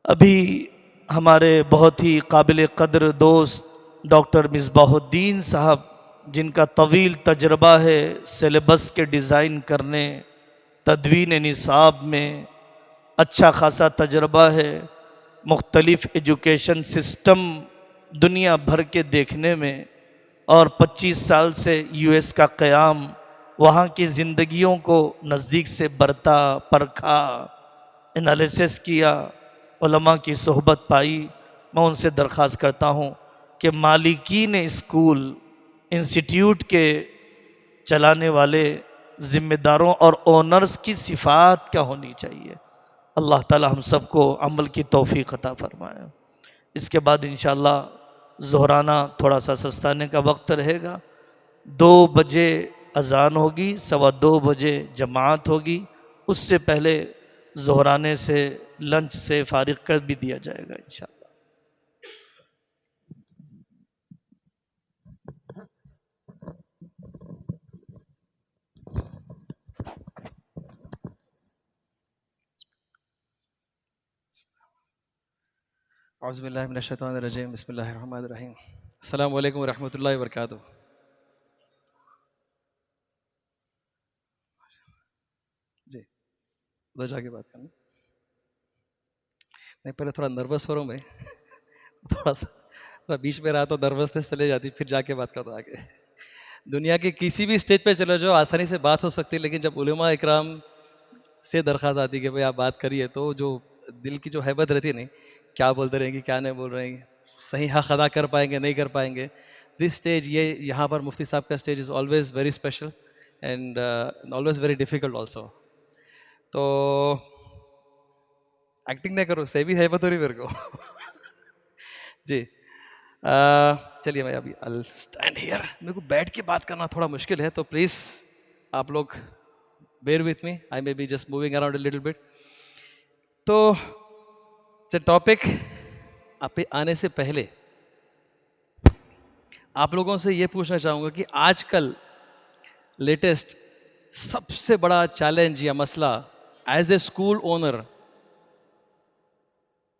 अभी हमारे बहुत ही काबिल क़द्र दोस्त डॉक्टर मिसबाहुद्दीन साहब, जिनका तवील तजर्बा है सिलेबस के डिज़ाइन करने, तदवीन निसाब में अच्छा खासा तजर्बा है, मुख्तलिफ़ एजुकेशन सिस्टम दुनिया भर के देखने में, और 25 साल से यूएस का क़याम, वहाँ की ज़िंदगियों को नज़दीक से बरता परखा, एनालिसिस किया, उलमा की सोहबत पाई। मैं उनसे दरख्वास्त करता हूँ कि मालिकीन स्कूल, इंस्टीट्यूट के चलाने वाले ज़िम्मेदारों और ओनर्स की सिफ़ात क्या होनी चाहिए, अल्लाह ताला हम सबको अमल की तौफ़ीक़ अता फ़रमाए। इसके बाद इंशाअल्लाह ज़ोहराना थोड़ा सा सस्ताने का वक्त रहेगा। 2 बजे अज़ान होगी, 2:15 बजे जमात होगी। उससे पहले ज़ोहराने से लंच से फारिग कर भी दिया जाएगा इंशाअल्लाह। औज़ुबिल्लाहि मिनश्शैतानिर्रजीम, बिस्मिल्लाहिर्रहमानिर्रहीम। अस्सलामु अलैकुम वरहमतुल्लाहि वबरकातुहू। जी, उधर जाके बात करना। नहीं, पहले थोड़ा नर्वस हो रहा हूँ मैं। थोड़ा बीच में रहा तो नर्वसनेस चले जाती, फिर जाके बात करता आगे। दुनिया के किसी भी स्टेज पे चले जाओ, आसानी से बात हो सकती है, लेकिन जब उलेमा इकराम से दरख्वास्त आती है कि भाई आप बात करिए, तो जो दिल की जो हैबत रहती है, नहीं क्या बोलते रहेंगे, क्या नहीं बोल रहेंगे, सही हक अदा कर पाएंगे, नहीं कर पाएंगे। दिस स्टेज, ये यहाँ पर मुफ्ती साहब का stage is always very special and always very difficult also. तो एक्टिंग नहीं करो, सही भी हैबत हो रही मेरे को। जी, चलिए मैं अभी आई स्टैंड हियर। मेरे को बैठ के बात करना थोड़ा मुश्किल है, तो प्लीज़ आप लोग bear with me, I may be just moving around a little bit. तो टॉपिक पे आने से पहले आप लोगों से ये पूछना चाहूँगा कि आजकल लेटेस्ट सबसे बड़ा चैलेंज या मसला एज ए स्कूल ओनर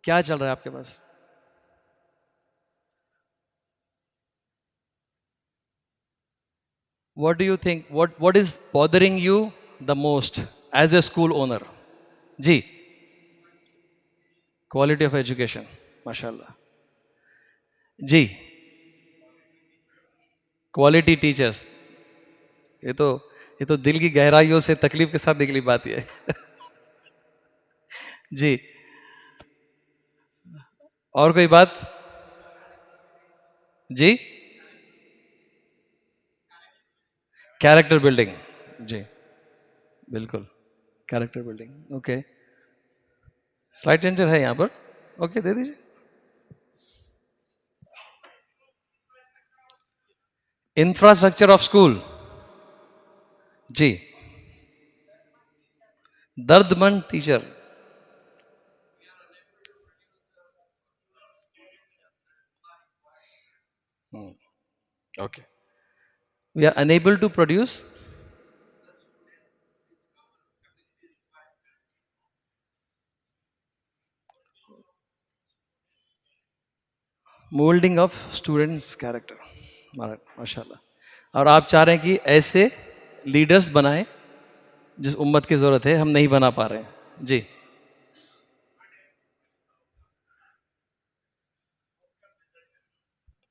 क्या चल रहा है आपके पास? What do you think? What is bothering you the most as a school owner? जी, क्वालिटी ऑफ एजुकेशन, माशाल्लाह। जी, क्वालिटी टीचर्स, ये तो ये तो दिल की गहराइयों से तकलीफ के साथ निकली बात है। जी, और कोई बात? जी, कैरेक्टर बिल्डिंग। जी, बिल्कुल, character building. Okay, slide changer है यहाँ पर, ओके दे दीजिए। इंफ्रास्ट्रक्चर ऑफ स्कूल, जी, दर्दमंद teacher, okay, we are enable to produce moulding of students character, माशाल्लाह। और आप चाह रहे हैं कि ऐसे लीडर्स बनाएं जिस उम्मत की ज़रूरत है, हम नहीं बना पा रहे हैं। जी,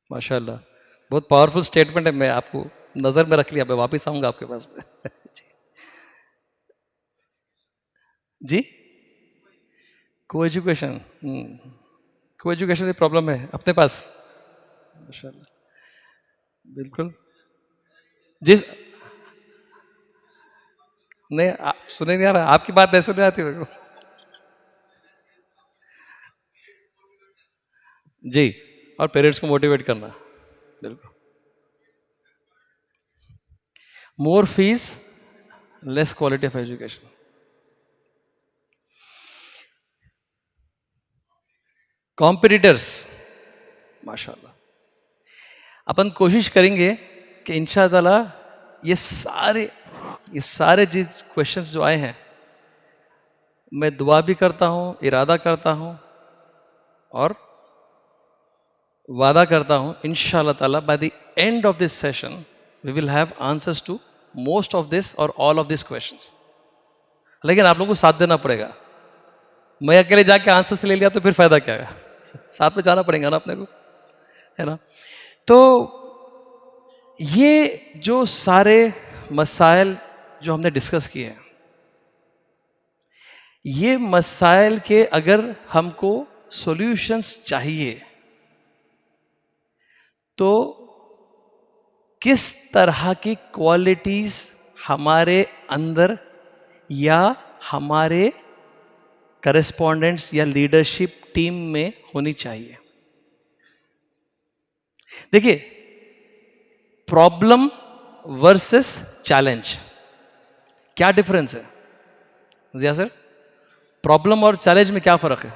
माशाल्लाह, बहुत पावरफुल स्टेटमेंट है। मैं आपको नज़र में रख लिया, मैं वापस आऊँगा आपके पास में। जी, को एजुकेशन, को एजुकेशन की प्रॉब्लम है अपने पास, माशाल्लाह, बिल्कुल। जिस नहीं सुने नहीं आ रहा, आपकी बात नहीं सुने आती मेरे को। जी, और पेरेंट्स को मोटिवेट करना, बिल्कुल। More fees, less quality of education. Competitors, माशाल्लाह, अपन कोशिश करेंगे कि इंशाअल्लाह ये सारे जिस क्वेश्चंस जो आए हैं, मैं दुआ भी करता हूँ, इरादा करता हूँ और वादा करता हूं इंशाअल्लाह ताला by the end of this session we will have answers to most of this और ऑल ऑफ दिस क्वेश्चंस। लेकिन आप लोगों को साथ देना पड़ेगा। मैं अकेले जाके आंसर्स ले लिया तो फिर फायदा क्या है? साथ में जाना पड़ेगा ना अपने को, है ना? तो ये जो सारे मसाइल जो हमने डिस्कस किए हैं, ये मसाइल के अगर हमको सॉल्यूशंस चाहिए तो किस तरह की क्वालिटीज हमारे अंदर या हमारे करेस्पॉन्डेंट्स या लीडरशिप टीम में होनी चाहिए? देखिए, प्रॉब्लम वर्सेस चैलेंज, क्या डिफरेंस है जिया सर? प्रॉब्लम और चैलेंज में क्या फर्क है?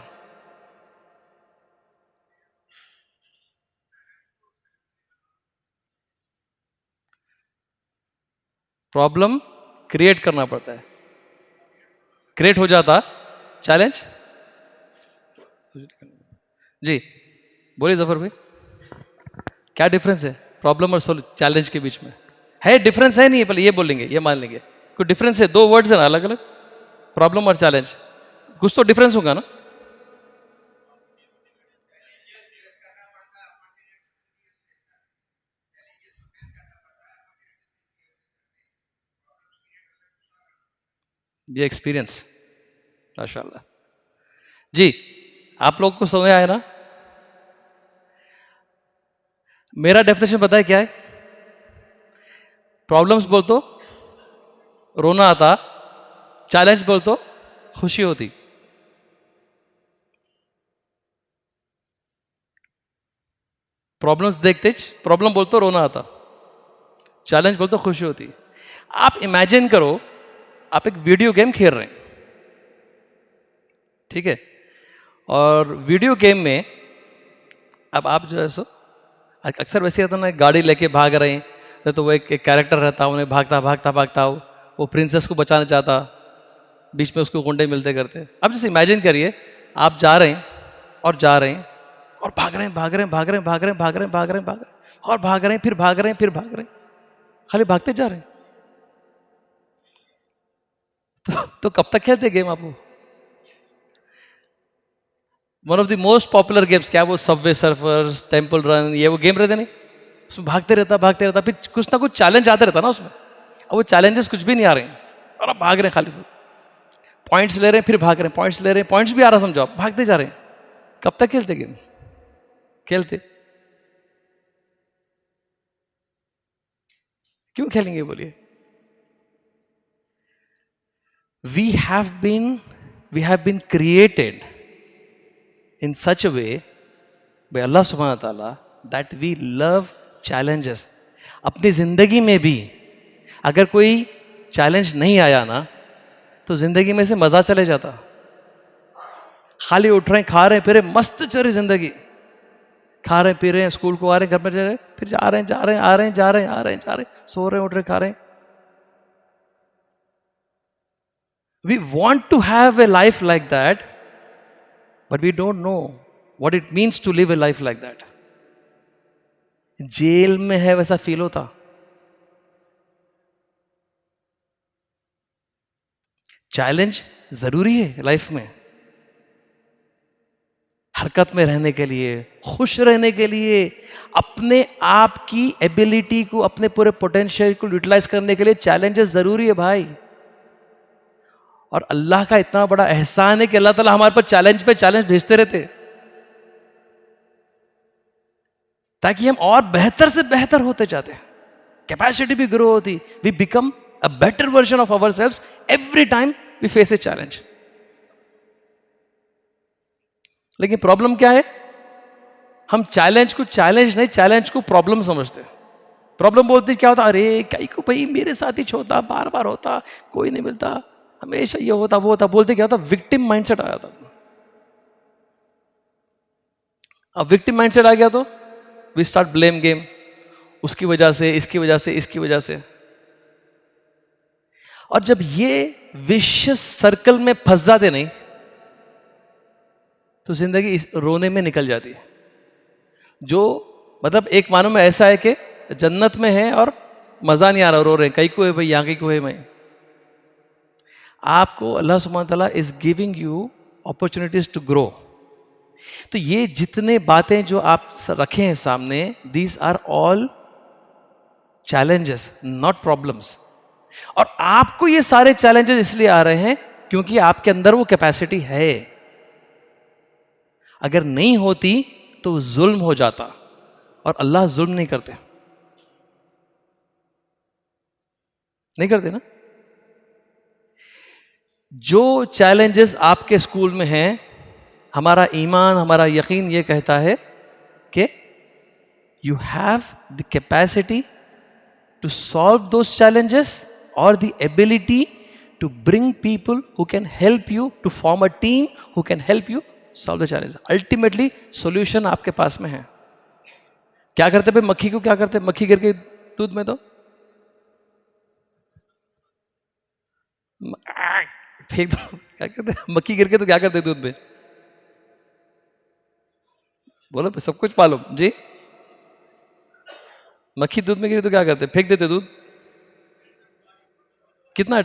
प्रॉब्लम क्रिएट करना पड़ता है, क्रिएट हो जाता। चैलेंज जी बोलिए जफर भाई, क्या डिफरेंस है प्रॉब्लम और चैलेंज के बीच में? है डिफरेंस है नहीं है? पहले ये बोलेंगे, ये मान लेंगे कोई डिफरेंस है? दो वर्ड्स है ना अलग अलग, प्रॉब्लम और चैलेंज, कुछ तो डिफरेंस होगा ना? ये एक्सपीरियंस माशाल्लाह जी, आप लोग को समझ आया ना? मेरा डेफिनेशन पता है क्या है? प्रॉब्लम्स बोल तो रोना आता, चैलेंज बोल तो खुशी होती। प्रॉब्लम्स देखते प्रॉब्लम बोल तो रोना आता, चैलेंज बोल तो खुशी होती। आप इमेजिन करो, आप एक वीडियो गेम खेल रहे हैं, ठीक है? और वीडियो गेम में अब आप जो है सो अक्सर वैसे होता ना, गाड़ी लेके भाग रहे हैं तो वो एक कैरेक्टर रहता है, उन्हें भागता भागता भागता वो प्रिंसेस को बचाना चाहता, बीच में उसको गुंडे मिलते करते। अब जैसे इमेजिन करिए, आप जा रहे हैं और जा रहे हैं और भाग रहे हैं भाग रहे हैं भाग रहे हैं भाग रहे हैं भाग रहे हैं भाग रहे हैं भाग रहे हैं और भाग रहे हैं, फिर भाग रहे हैं, फिर भाग रहे हैं, खाली भागते जा रहे हैं। तो कब तक खेलते गेम आप? One of the most popular games क्या, वो सबवे सर्फर्स, टेंपल रन, ये वो गेम रहते नहीं, उसमें भागते रहता, फिर कुछ ना कुछ चैलेंज आते रहता ना उसमें। अब वो चैलेंजेस कुछ भी नहीं आ रहे हैं और आप भाग रहे हैं, खाली पॉइंट्स ले रहे हैं, फिर भाग रहे हैं, पॉइंट्स ले रहे हैं, पॉइंट्स भी आ रहा समझो, आप भागते जा रहे हैं। कब तक खेलते गेम? खेलते क्यों खेलेंगे बोलिए? We have been created in such a way by Allah subhanahu wa ta'ala that we love challenges. अपनी जिंदगी में भी अगर कोई चैलेंज नहीं आया ना तो जिंदगी में से मजा चले जाता। खाली उठ रहे हैं, खा रहे हैं, फिर मस्त चल रही जिंदगी, खा रहे हैं, पी रहे हैं, स्कूल को आ रहे हैं, घर में जा रहे हैं, फिर जा रहे हैं, जा रहे हैं, आ रहे हैं, जा रहे हैं, आ रहे हैं, जा रहे हैं, सो रहे हैं, उठ रहे, खा रहे हैं। We want to have a life like that, but we don't know what it means to live a life like that. जेल में है वैसा फील होता। चैलेंज जरूरी है लाइफ में, हरकत में रहने के लिए, खुश रहने के लिए, अपने आप की एबिलिटी को, अपने पूरे पोटेंशियल को यूटिलाइज करने के लिए चैलेंजेस जरूरी है भाई। और अल्लाह का इतना बड़ा एहसान है कि अल्लाह ताला हमारे पर चैलेंज पे चैलेंज भेजते रहते ताकि हम और बेहतर से बेहतर होते जाते, कैपेसिटी भी ग्रो होती, we become a better version of ourselves every time we face a challenge. लेकिन प्रॉब्लम क्या है? हम चैलेंज को चैलेंज नहीं, चैलेंज को प्रॉब्लम समझते। प्रॉब्लम बोलती क्या होता, अरे कई को भाई मेरे साथ ही होता, बार बार होता, कोई नहीं मिलता, हमेशा ये होता वो होता, बोलते क्या होता, विक्टिम माइंडसेट आया था। अब विक्टिम माइंडसेट आ गया तो वी स्टार्ट ब्लेम गेम, उसकी वजह से, इसकी वजह से, इसकी वजह से। और जब ये विशियस सर्कल में फंस जाते नहीं तो जिंदगी इस रोने में निकल जाती है। जो मतलब एक मानो में ऐसा है कि जन्नत में है और मजा नहीं आ रहा, रो रहे हैं, कहीं को है भाई, यहाँ कहीं को है मैं। आपको अल्लाह सुब्हानहू तआला is giving you opportunities to grow. तो ये जितने बातें जो आप रखे हैं सामने, these are all challenges not problems. और आपको ये सारे चैलेंजेस इसलिए आ रहे हैं क्योंकि आपके अंदर वो कैपेसिटी है। अगर नहीं होती तो जुल्म हो जाता, और अल्लाह जुल्म नहीं करते, नहीं करते ना। जो चैलेंजेस आपके स्कूल में हैं, हमारा ईमान, हमारा यकीन ये कहता है कि you have the capacity to solve those challenges और the ability to bring people who can help you, to form a team who can help you solve the challenge. Ultimately solution आपके पास में है। क्या करते भाई मक्खी को, क्या करते, मक्खी गिर के दूध में तो फेंक दो, क्या करते मक्खी गिर के तो क्या करते दूध में, बोलो सब कुछ मालूम जी। मक्खी दूध में गिरी तो क्या करते, फेंक देते दूध। कितना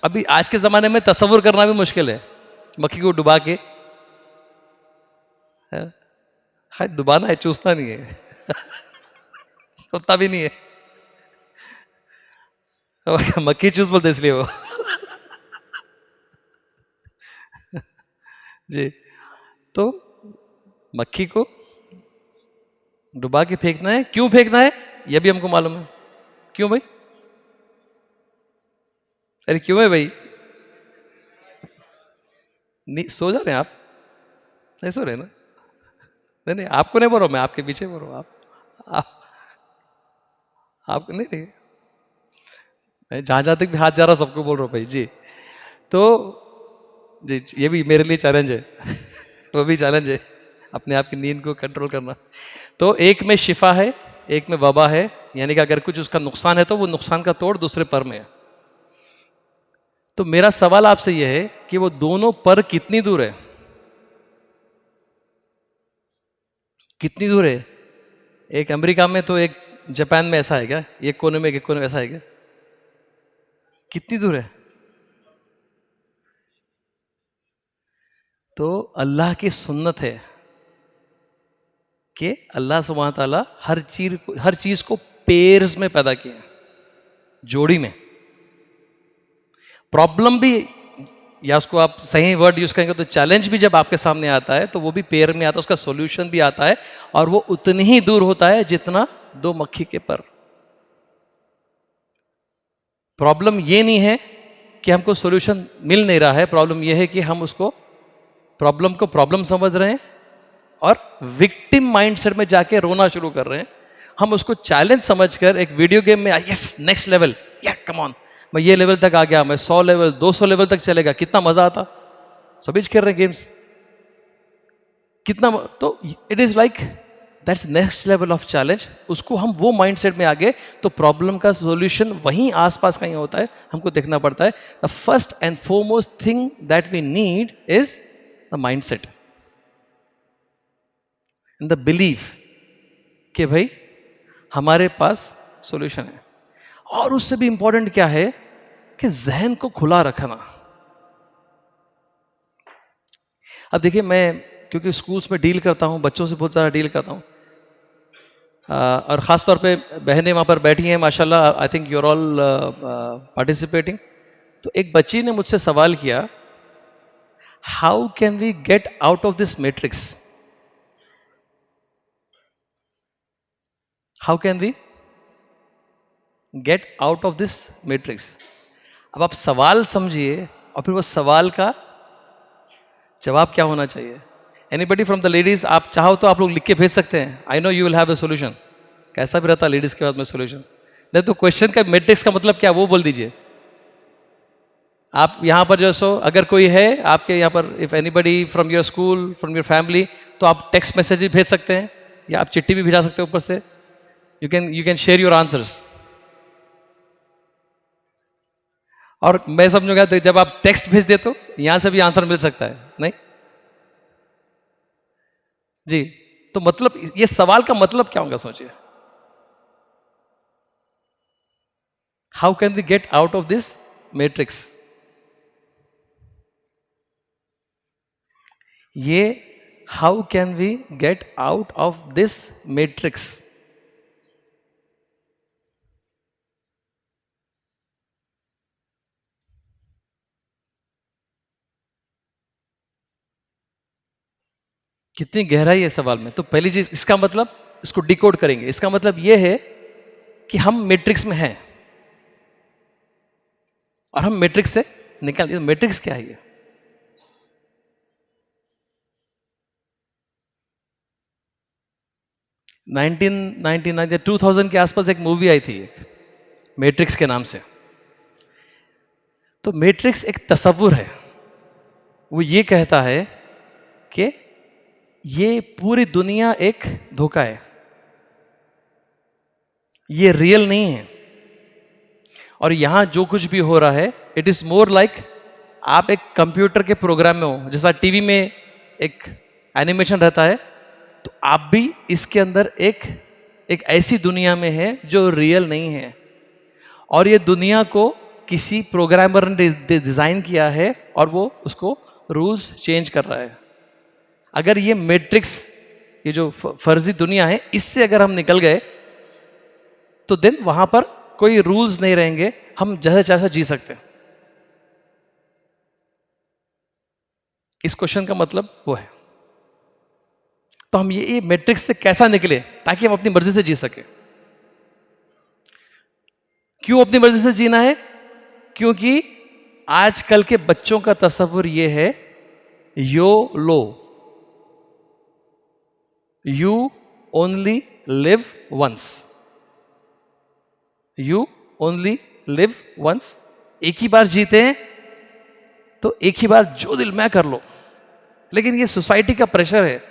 अभी आज के जमाने में तस्वुर करना भी मुश्किल है, मक्खी को डुबा के, खैर डुबाना है, चूसना नहीं है होता भी नहीं है मक्खी चूस बोलते इसलिए वो जी। तो मक्खी को डुबा के फेंकना है। क्यों फेंकना है यह भी हमको मालूम है। क्यों भाई, अरे क्यों है भाई, नहीं सो जा रहे हैं आप, नहीं सो रहे ना, नहीं नहीं आपको नहीं बोल रहा, मैं आपके पीछे बोल रहा हूँ। आप नहीं नहीं, मैं जहां जहां तक भी हाथ जा रहा सबको बोल रहा हूँ भाई जी। तो जी ये भी मेरे लिए चैलेंज है वो भी चैलेंज है, अपने आप की नींद को कंट्रोल करना। तो एक में शिफा है, एक में वबा है, यानी कि अगर कुछ उसका नुकसान है तो वो नुकसान का तोड़ दूसरे पर में है। तो मेरा सवाल आपसे यह है कि वो दोनों पर कितनी दूर है, कितनी दूर है। एक अमेरिका में तो एक जापान में ऐसा है क्या, एक कोने में एक कोने में ऐसा है क्या, कितनी दूर है। तो अल्लाह की सुन्नत है कि अल्लाह सुब्हानहू तआला हर चीज को पेयर्स में पैदा किया, जोड़ी में। प्रॉब्लम भी, या उसको आप सही वर्ड यूज करेंगे तो चैलेंज भी जब आपके सामने आता है तो वो भी पेयर में आता है, उसका सॉल्यूशन भी आता है, और वो उतनी ही दूर होता है जितना दो मक्खी के पर। प्रॉब्लम ये नहीं है कि हमको सॉल्यूशन मिल नहीं रहा है, प्रॉब्लम ये है कि हम उसको प्रॉब्लम को प्रॉब्लम समझ रहे हैं और विक्टिम माइंडसेट में जाके रोना शुरू कर रहे हैं। हम उसको चैलेंज समझकर एक वीडियो गेम में, यस नेक्स्ट लेवल, या कम ऑन, मैं ये लेवल तक आ गया, मैं 100 लेवल 200 लेवल तक चलेगा, कितना मजा आता। सभी खेल रहे हैं गेम्स, कितना तो it is like that's next level of challenge. उसको हम वो माइंडसेट में आ गए तो प्रॉब्लम का सॉल्यूशन वहीं आसपास कहीं होता है, हमको देखना पड़ता है। The first and foremost thing that we need is the mindset and the belief कि भाई हमारे पास सॉल्यूशन है। और उससे भी इंपॉर्टेंट क्या है कि जहन को खुला रखना। अब देखिए, मैं क्योंकि स्कूल्स में डील करता हूं, बच्चों से बहुत ज़्यादा डील करता हूं, और ख़ास तौर पे बहनें वहाँ पर बैठी हैं माशाल्लाह, I think you are all participating. तो एक बच्ची ने मुझसे सवाल किया, how can we get out of this matrix, how can we get out of this matrix. अब आप सवाल समझिए और फिर वो सवाल का जवाब क्या होना चाहिए। एनीबडी फ्रॉम द लेडीज, आप चाहो तो आप लोग लिख के भेज सकते हैं, I know you will have a solution. कैसा भी रहता लेडीज के बाद में सॉल्यूशन, नहीं तो क्वेश्चन का मैट्रिक्स का मतलब क्या वो बोल दीजिए। आप यहाँ पर जो सो अगर कोई है आपके यहाँ पर, if anybody from your school, from your family, तो आप टेक्स्ट मैसेज भी भेज सकते हैं या आप चिट्ठी भी भिजा सकते हैं ऊपर से। You can share your answers. और मैं समझूंगा तो जब आप टेक्स्ट भेज दे तो यहां से भी आंसर मिल सकता है, नहीं जी, तो मतलब ये सवाल का मतलब क्या होगा सोचिए। How can we get out of this matrix? ये how can we get out of this matrix? कितनी गहराई है सवाल में। तो पहली चीज, इसका मतलब, इसको डिकोड करेंगे। इसका मतलब यह है कि हम मैट्रिक्स में हैं और हम मैट्रिक्स से निकल। मैट्रिक्स क्या है ये? नाइनटीन 2000 के आसपास एक मूवी आई थी, एक मैट्रिक्स के नाम से। तो मैट्रिक्स एक तस्वुर है। वो ये कहता है कि ये पूरी दुनिया एक धोखा है, ये रियल नहीं है। और यहां जो कुछ भी हो रहा है, इट इज मोर लाइक आप एक कंप्यूटर के प्रोग्राम में हो। जैसा टीवी में एक एनिमेशन रहता है, तो आप भी इसके अंदर एक ऐसी दुनिया में है जो रियल नहीं है। और ये दुनिया को किसी प्रोग्रामर ने डिजाइन किया है और वो उसको रूल्स चेंज कर रहा है। अगर ये मैट्रिक्स, ये जो फर्जी दुनिया है, इससे अगर हम निकल गए तो देन वहां पर कोई रूल्स नहीं रहेंगे, हम जैसे जैसा जी सकते हैं। इस क्वेश्चन का मतलब वो है। तो हम ये मैट्रिक्स से कैसा निकले ताकि हम अपनी मर्जी से जी सके। क्यों अपनी मर्जी से जीना है? क्योंकि आजकल के बच्चों का तस्वुर ये है, YOLO, you only live once, you only live once. एक ही बार जीते हैं तो एक ही बार जो दिल में कर लो। लेकिन ये सोसाइटी का प्रेशर है,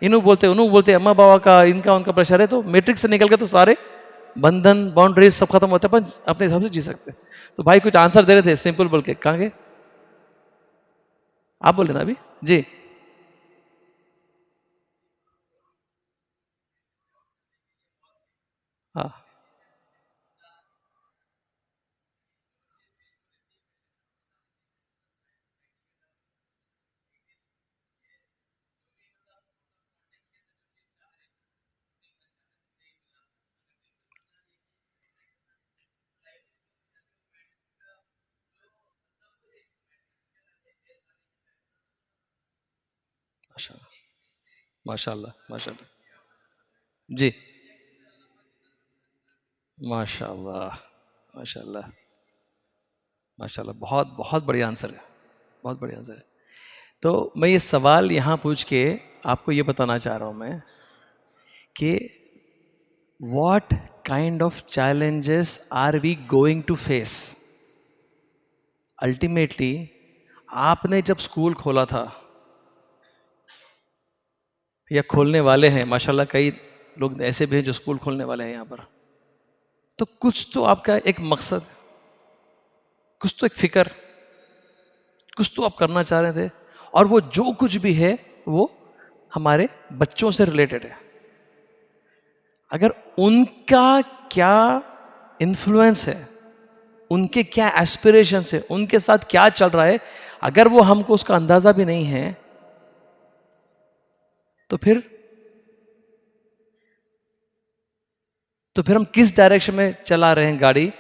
इन्हों बोलते अम्मा बाबा का, इनका उनका प्रेशर है। तो मैट्रिक्स से निकल के तो सारे बंधन बाउंड्रीज सब खत्म होते हैं, अपन अपने हिसाब से जी सकते हैं। तो भाई कुछ आंसर दे रहे थे सिंपल बोल के, कहां गए? आप बोले ना अभी जी। हाँ, माशाल्लाह, माशाल्लाह, माशाल्लाह जी, माशाल्लाह, माशाल्लाह, माशाल्लाह। बहुत बहुत बढ़िया आंसर है, बहुत बढ़िया आंसर है। तो मैं ये सवाल यहां पूछ के आपको ये बताना चाह रहा हूं मैं कि what kind of challenges are we going to face? Ultimately आपने जब स्कूल खोला था या खोलने वाले हैं, माशाल्लाह कई लोग ऐसे भी हैं जो स्कूल खोलने वाले हैं यहाँ पर, तो कुछ तो आपका एक मकसद, कुछ तो एक फिक्र, कुछ तो आप करना चाह रहे थे। और वो जो कुछ भी है वो हमारे बच्चों से रिलेटेड है। अगर उनका क्या इन्फ्लुएंस है, उनके क्या एस्पिरेशंस है, उनके साथ क्या चल रहा है, अगर वो हमको उसका अंदाजा भी नहीं है, तो फिर हम किस डायरेक्शन में चला रहे हैं गाड़ी,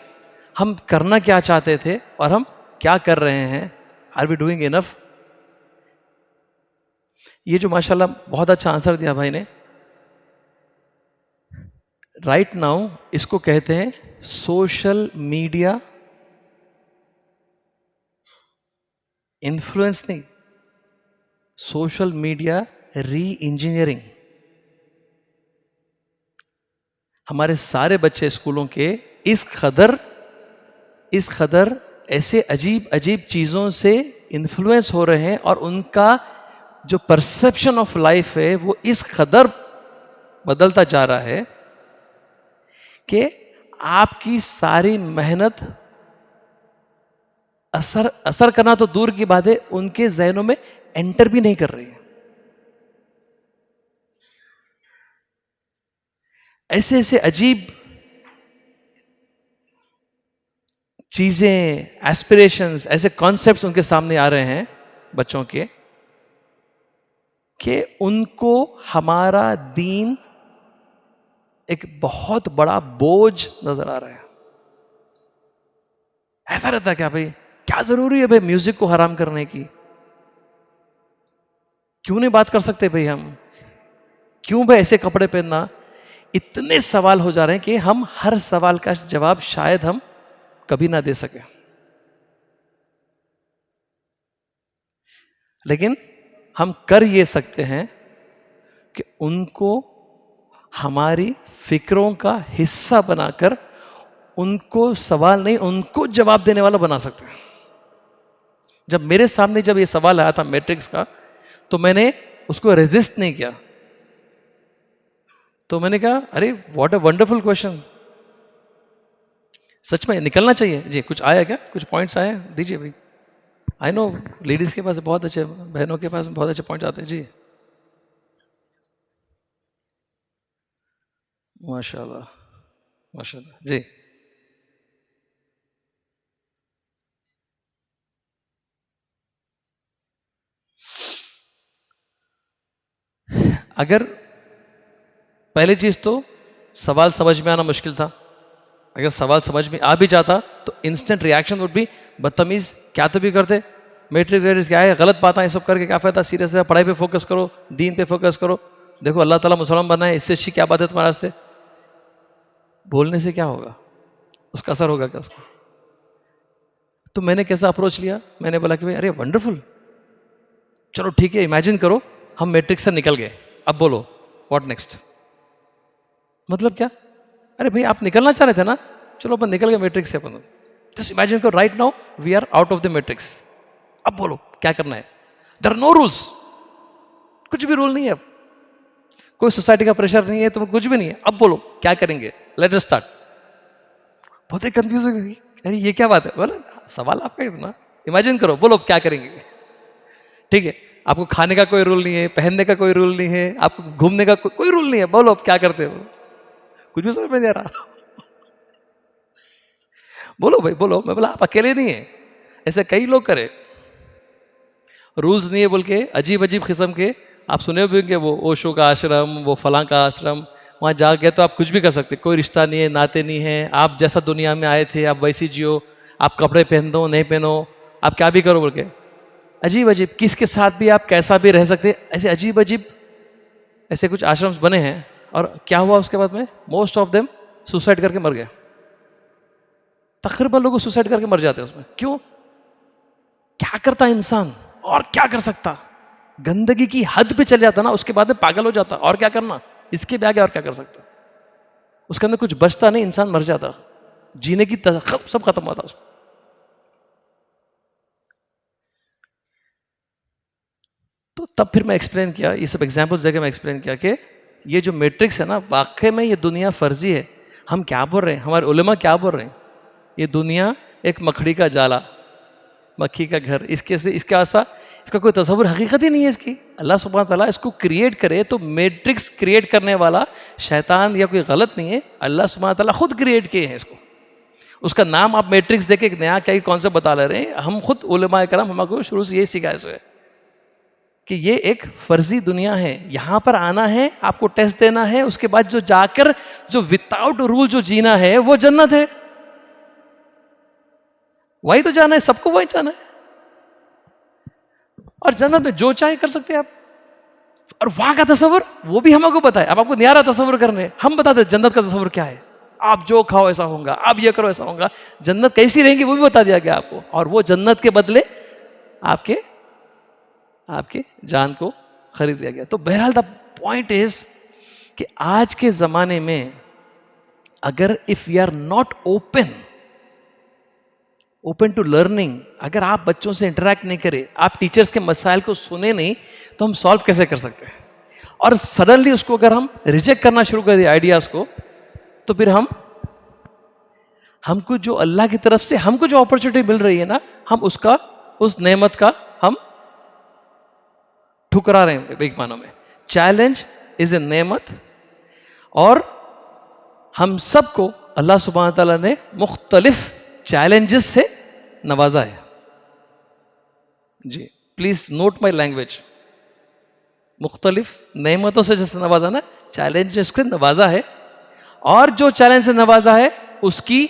हम करना क्या चाहते थे और हम क्या कर रहे हैं, आर वी डूइंग इनफ? ये जो माशाल्लाह बहुत अच्छा आंसर दिया भाई ने, राइट नाउ इसको कहते हैं सोशल मीडिया इन्फ्लुएंस, नहीं, सोशल मीडिया री इंजीनियरिंग। हमारे सारे बच्चे स्कूलों के इस कदर ऐसे अजीब अजीब चीजों से इन्फ्लुएंस हो रहे हैं और उनका जो परसेप्शन ऑफ लाइफ है वो इस कदर बदलता जा रहा है कि आपकी सारी मेहनत असर करना तो दूर की बात है, उनके जहनों में एंटर भी नहीं कर रही है। ऐसे ऐसे अजीब चीजें, एस्पिरेशंस, ऐसे कॉन्सेप्ट्स उनके सामने आ रहे हैं बच्चों के, कि उनको हमारा दीन एक बहुत बड़ा बोझ नजर आ रहा है। ऐसा रहता है क्या भाई, क्या जरूरी है भाई म्यूजिक को हराम करने की? क्यों नहीं बात कर सकते भाई हम? क्यों भाई ऐसे कपड़े पहनना? इतने सवाल हो जा रहे हैं कि हम हर सवाल का जवाब शायद हम कभी ना दे सके। लेकिन हम कर ये सकते हैं कि उनको हमारी फिक्रों का हिस्सा बनाकर उनको सवाल नहीं, उनको जवाब देने वाला बना सकते हैं। जब मेरे सामने जब ये सवाल आया था मैट्रिक्स का, तो मैंने उसको रेजिस्ट नहीं किया। तो मैंने कहा अरे व्हाट अ वंडरफुल क्वेश्चन, सच में निकलना चाहिए जी। कुछ आया क्या, कुछ पॉइंट्स आए? दीजिए भाई। आई नो लेडीज के पास बहुत अच्छे, बहनों के पास बहुत अच्छे पॉइंट आते हैं जी। माशाल्लाह माशाल्लाह जी। अगर पहली चीज तो सवाल समझ में आना मुश्किल था। अगर सवाल समझ में आ भी जाता तो इंस्टेंट रिएक्शन वुड बी बदतमीज, क्या तो भी करते, मैट्रिक्स वेट्रिक्स क्या है, गलत बात है, ये सब करके क्या फायदा, सीरियस पढ़ाई पे फोकस करो, दीन पे फोकस करो, देखो अल्लाह ताला मुसलमान बनाए, इससे अच्छी क्या बात है तुम्हारे रास्ते? बोलने से क्या होगा, उसका असर होगा क्या उसको? तो मैंने कैसा अप्रोच लिया, मैंने बोला कि भाई अरे वंडरफुल, चलो ठीक है, इमेजिन करो हम मैट्रिक्स से निकल गए, अब बोलो व्हाट नेक्स्ट? मतलब क्या? अरे भाई आप निकलना चाह रहे थे ना, चलो अपन निकल गए मैट्रिक्स से। अपन जस्ट इमेजिन करो right now we are out of the matrix, अब बोलो क्या करना है? देयर आर नो रूल्स, कुछ भी रूल नहीं है, कोई सोसाइटी का प्रेशर नहीं है, तुम कुछ भी नहीं है, अब बोलो क्या करेंगे, लेट अस स्टार्ट। बहुत ही कंफ्यूज हो गई, अरे ये क्या बात है? बोला सवाल आपका इतना, इमेजिन करो, बोलो क्या करेंगे? ठीक है, आपको खाने का कोई रूल नहीं है, पहनने का कोई रूल नहीं है, आपको घूमने का कोई रूल नहीं है, बोलो अब क्या करते हो? कुछ भी समझ में नहीं आ रहा। बोलो भाई बोलो। मैं बोला आप अकेले नहीं है, ऐसे कई लोग करे, रूल्स नहीं है बोल के अजीब अजीब किस्म के। आप सुने भी होंगे वो ओशो का आश्रम, वो फलां का आश्रम, वहां जा गए तो आप कुछ भी कर सकते, कोई रिश्ता नहीं है, नाते नहीं है, आप जैसा दुनिया में आए थे आप वैसी जियो, आप कपड़े पहन दो नहीं पहनो, आप क्या भी करो बोल के। अजीब अजीब, किसके साथ भी आप कैसा भी रह सकते, ऐसे अजीब अजीब ऐसे कुछ आश्रम बने हैं। और क्या हुआ उसके बाद में? मोस्ट ऑफ देम सुसाइड करके मर गए। तकरीबन लोग सुसाइड करके मर जाते हैं उसमें। क्यों? क्या करता इंसान और क्या कर सकता? गंदगी की हद पे चले जाता ना, उसके बाद में पागल हो जाता। और क्या करना, इसके भी आगे और क्या कर सकता? उसके अंदर कुछ बचता नहीं, इंसान मर जाता, जीने की सब खत्म होता उसमें। तो तब फिर मैं एक्सप्लेन किया, ये सब एग्जांपल्स देके मैं एक्सप्लेन किया कि ये जो मैट्रिक्स है ना, वाकई में ये दुनिया फर्जी है। हम क्या बोल रहे हैं, हमारे उलेमा क्या बोल रहे हैं? ये दुनिया एक मकड़ी का जाला, मक्खी का घर, इसके से इसका ऐसा, इसका कोई तस्वुर हकीकत ही नहीं है इसकी। अल्लाह सुब्हान तआला इसको क्रिएट करे तो मैट्रिक्स क्रिएट करने वाला शैतान या कोई गलत नहीं है, अल्लाह सुब्हान तआला खुद क्रिएट किए हैं इसको। उसका नाम आप मैट्रिक्स देके एक नया क्या कॉन्सेप्ट बता ले रहे हैं। हम खुद उलेमा कराम हमको शुरू से यही सिखाया है कि ये एक फर्जी दुनिया है, यहां पर आना है, आपको टेस्ट देना है, उसके बाद जो जाकर जो विदाउट रूल जो जीना है वो जन्नत है। वही तो जाना है, सबको वही जाना है। और जन्नत में जो चाहे कर सकते हैं आप। और वहां का तस्वर वो भी हमको पता है। अब आपको नहीं आ रहा तस्वर करने, हम बताते जन्नत का तस्वर क्या है। आप जो खाओ ऐसा होगा, आप ये करो ऐसा होगा, जन्नत कैसी रहेगी वो भी बता दिया गया आपको। और वो जन्नत के बदले आपके आपके जान को खरीद लिया गया। तो बहरहाल द पॉइंट इज कि आज के जमाने में अगर if we are not open to learning, अगर आप बच्चों से इंटरेक्ट नहीं करें, आप टीचर्स के मसाइल को सुने नहीं, तो हम सॉल्व कैसे कर सकते हैं? और सडनली उसको अगर हम रिजेक्ट करना शुरू कर दिए आइडियाज को, तो फिर हमको जो अल्लाह की तरफ से हमको जो अपॉर्चुनिटी मिल रही है ना, हम उसका, उस नेमत का हम ठुकरा रहे हैं। एक मानो में चैलेंज इज ए नेमत, और हम सबको अल्लाह सुब्हानहू तआला ने मुख्तलिफ चैलेंजेस से नवाजा है। जी प्लीज नोट माई लैंग्वेज। मुख्तलिफ नेमतों से जैसे नवाजा ना, चैलेंजेस से नवाजा है, और जो चैलेंज से नवाजा है उसकी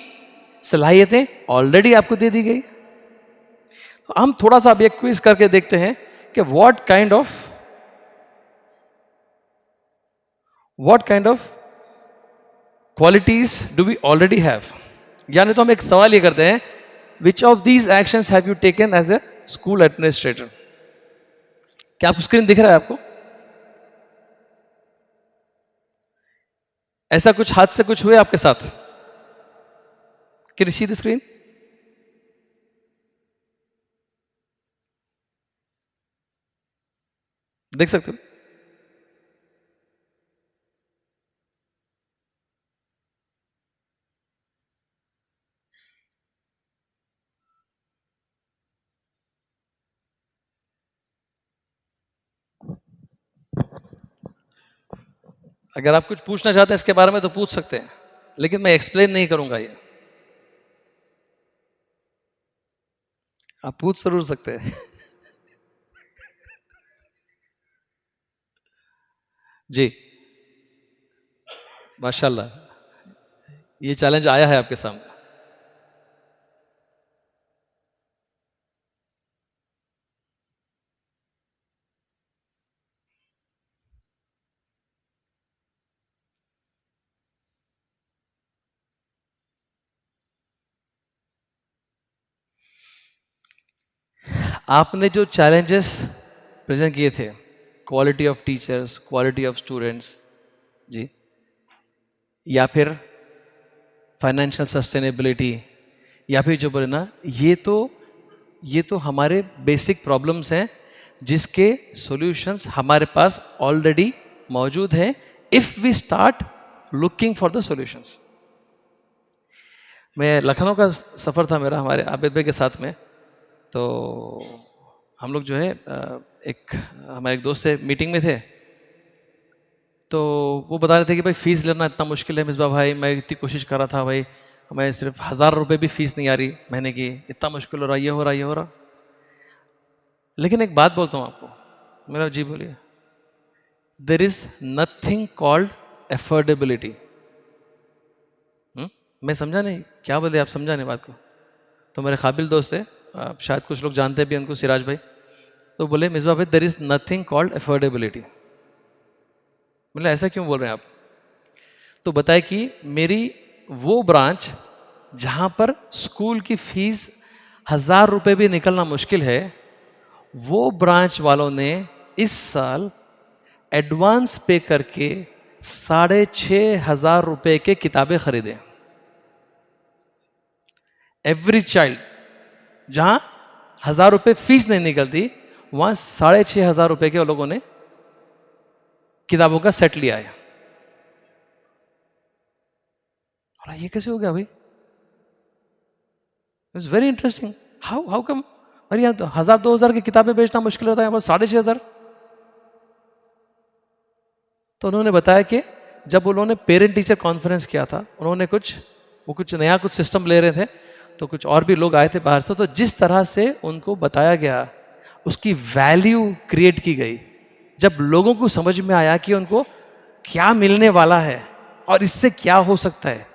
सलाहियतें ऑलरेडी आपको दे दी गई। तो हम थोड़ा सा अब एक क्विज करके देखते हैं कि what kind of qualities do we already have. यानी तो हम एक सवाल ये करते हैं, which of these actions have you taken as a school administrator. क्या आप स्क्रीन दिख रहा है आपको? ऐसा कुछ हादसे कुछ हुए आपके साथ? Can you see the screen? देख सकते हो? अगर आप कुछ पूछना चाहते हैं इसके बारे में तो पूछ सकते हैं, लेकिन मैं एक्सप्लेन नहीं करूंगा ये। आप पूछ जरूर सकते हैं। जी माशाल्लाह, ये चैलेंज आया है आपके सामने। आपने जो चैलेंजेस प्रेजेंट किए थे, quality of teachers, quality of students, जी, या फिर फाइनेंशियल सस्टेनेबिलिटी, या फिर जो बोले ना, ये तो हमारे बेसिक प्रॉब्लम्स हैं जिसके सॉल्यूशंस हमारे पास ऑलरेडी मौजूद हैं, if we start looking for the solutions. मैं लखनऊ का सफ़र था मेरा हमारे आबिद भाई के साथ में, तो हम लोग जो है हमारे एक दोस्त से मीटिंग में थे, तो वो बता रहे थे कि भाई फ़ीस लेना इतना मुश्किल है मिसबा भाई, मैं इतनी कोशिश कर रहा था भाई, हमें सिर्फ 1000 रुपये भी फीस नहीं आ रही महीने की, इतना मुश्किल हो रहा, ये हो रहा, ये हो रहा। लेकिन एक बात बोलता हूँ आपको। मेरा जी बोलिए। There is nothing called affordability. मैं समझा नहीं, क्या बोले आप? समझा नहीं बात को? तो मेरे काबिल दोस्त है, आप शायद कुछ लोग जानते भी उनको, सिराज भाई, तो बोले मिसबा भाई there is nothing called affordability. मतलब ऐसा क्यों बोल रहे हैं आप? तो बताए कि मेरी वो ब्रांच जहां पर स्कूल की फीस 1000 रुपये भी निकलना मुश्किल है, वो ब्रांच वालों ने इस साल एडवांस पे करके 6500 रुपये के किताबें खरीदे। एवरी चाइल्ड, जहां 1000 रुपये फीस नहीं निकलती, वहां 6500 रुपये के लोगों ने किताबों का सेट लिया है। और ये कैसे हो गया भाई? It's very interesting. How come? अरे यार 1000-2000 की किताबें बेचना मुश्किल रहता है, यहाँ पर 6500। तो उन्होंने बताया कि जब उन्होंने पेरेंट टीचर कॉन्फ्रेंस किया था, उन्होंने कुछ नया सिस्टम ले रहे थे, तो कुछ और भी लोग आए थे बाहर से, तो जिस तरह से उनको बताया गया, उसकी वैल्यू क्रिएट की गई। जब लोगों को समझ में आया कि उनको क्या मिलने वाला है और इससे क्या हो सकता है,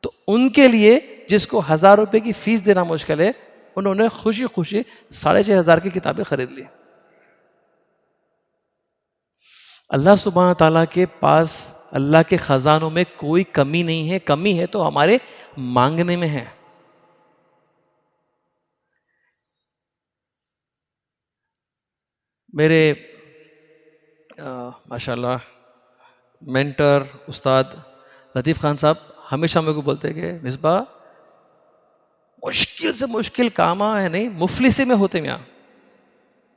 तो उनके लिए जिसको 1000 रुपये की फीस देना मुश्किल है, उन्होंने खुशी खुशी 6500 की किताबें खरीद ली। अल्लाह सुब्हान ताला के पास, अल्लाह के खजानों में कोई कमी नहीं है। कमी है तो हमारे मांगने में है। मेरे माशाल्लाह मेंटर उस्ताद लतीफ़ खान साहब हमेशा मेरे को बोलते हैं कि मिसबा, मुश्किल से मुश्किल काम है नहीं, मुफलिसी में होते हैं।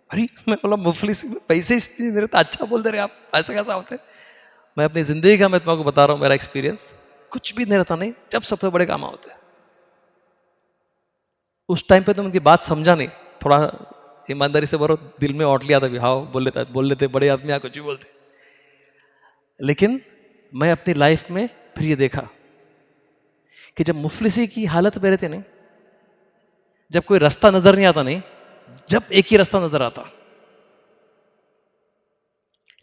अरे मैं बोला मुफलिसी में पैसे इसलिए दे रहे, तो अच्छा बोल दे रहे आप, ऐसा कैसा होते? मैं अपनी जिंदगी का मैं तुमको बता रहा हूँ, मेरा एक्सपीरियंस, कुछ भी नहीं रहता नहीं जब सबसे बड़े काम होते हैं। उस टाइम पे तो उनकी बात समझा नहीं, थोड़ा ईमानदारी से बोलो, दिल में औट लिया था भी, हाँ बोल लेते बड़े आदमी कुछ भी बोलते। लेकिन मैं अपनी लाइफ में फिर ये देखा कि जब मुफलिसी की हालत में रहते नहीं, जब कोई रास्ता नजर नहीं आता नहीं, जब एक ही रास्ता नजर आता,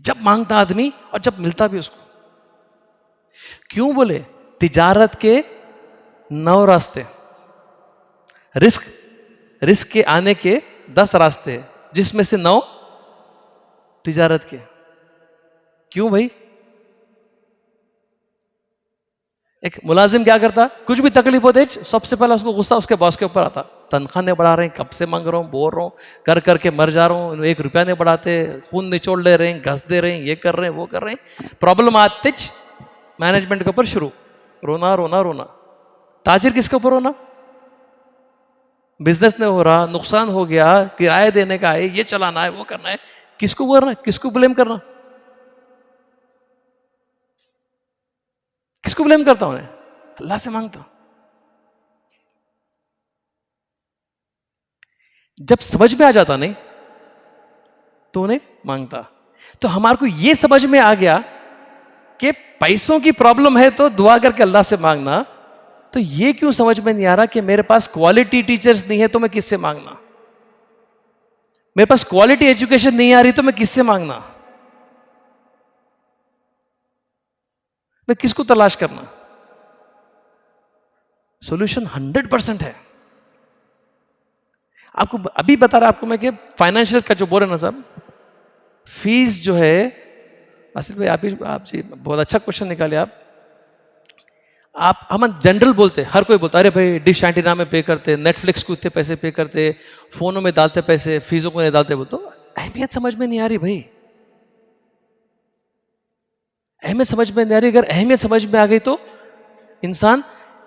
जब मांगता आदमी और जब मिलता भी उसको। क्यों बोले? तिजारत के 9 रास्ते, रिस्क के आने के 10 रास्ते हैं, जिसमें से 9 तिजारत के। क्यों भाई? एक मुलाजिम क्या करता? कुछ भी तकलीफ होते सबसे पहले उसको गुस्सा उसके बॉस के ऊपर आता। तनख्वाह नहीं बढ़ा रहे हैं, कब से मांग रहा हूं, बोल रहा हूं, कर करके मर जा रहा हूं, 1 रुपया नहीं बढ़ाते, खून निचोड़ ले रहे हैं, घस दे रहे हैं, ये कर रहे हैं, वो कर रहे हैं। प्रॉब्लम आते मैनेजमेंट के ऊपर शुरू, रोना रोना रोना। ताजिर किसके ऊपर रोना? बिजनेस नहीं हो रहा, नुकसान हो गया, किराया देने का है, ये चलाना है, वो करना है। किसको बोलना है? किसको ब्लेम करना? किसको ब्लेम करता हूं? अल्लाह से मांगता। जब समझ में आ जाता नहीं तो उन्हें मांगता। तो हमारे को यह समझ में आ गया कि पैसों की प्रॉब्लम है तो दुआ करके अल्लाह से मांगना। तो यह क्यों समझ में नहीं आ रहा कि मेरे पास क्वालिटी टीचर्स नहीं है तो मैं किससे मांगना? मेरे पास क्वालिटी एजुकेशन नहीं आ रही तो मैं किससे मांगना? मैं किसको तलाश करना? सॉल्यूशन 100% है। आपको अभी बता रहा आपको मैं कि फाइनेंशियल का जो बोल रहे ना साहब, फीस जो है, आसिफ भाई आप जी बहुत अच्छा क्वेश्चन निकाले आप हम जनरल बोलते, हर कोई बोलता अरे भाई डिश एंटीना में पे करते, नेटफ्लिक्स को इतने पैसे पे करते, फोनों में डालते पैसे, फीसों को नहीं डालते। बोलते अहमियत समझ में नहीं आ रही भाई, अहमियत समझ में नहीं आ रही। अगर अहमियत समझ में आ गई तो इंसान।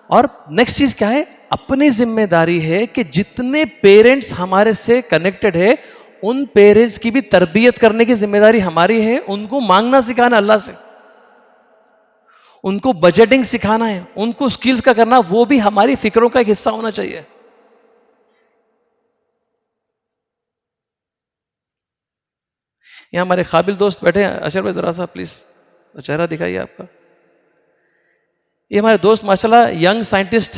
और नेक्स्ट चीज क्या है? अपनी जिम्मेदारी है कि जितने पेरेंट्स हमारे से कनेक्टेड है उन पेरेंट्स की भी तरबियत करने की जिम्मेदारी हमारी है। उनको मांगना सिखाना अल्लाह से, उनको बजटिंग सिखाना है, उनको स्किल्स का करना, वो भी हमारी फिक्रों का एक हिस्सा होना चाहिए। यहां हमारे काबिल दोस्त बैठे हैं, अशर भाई जरा सा प्लीज चेहरा दिखाइए आपका। ये हमारे दोस्त माशाल्लाह यंग साइंटिस्ट,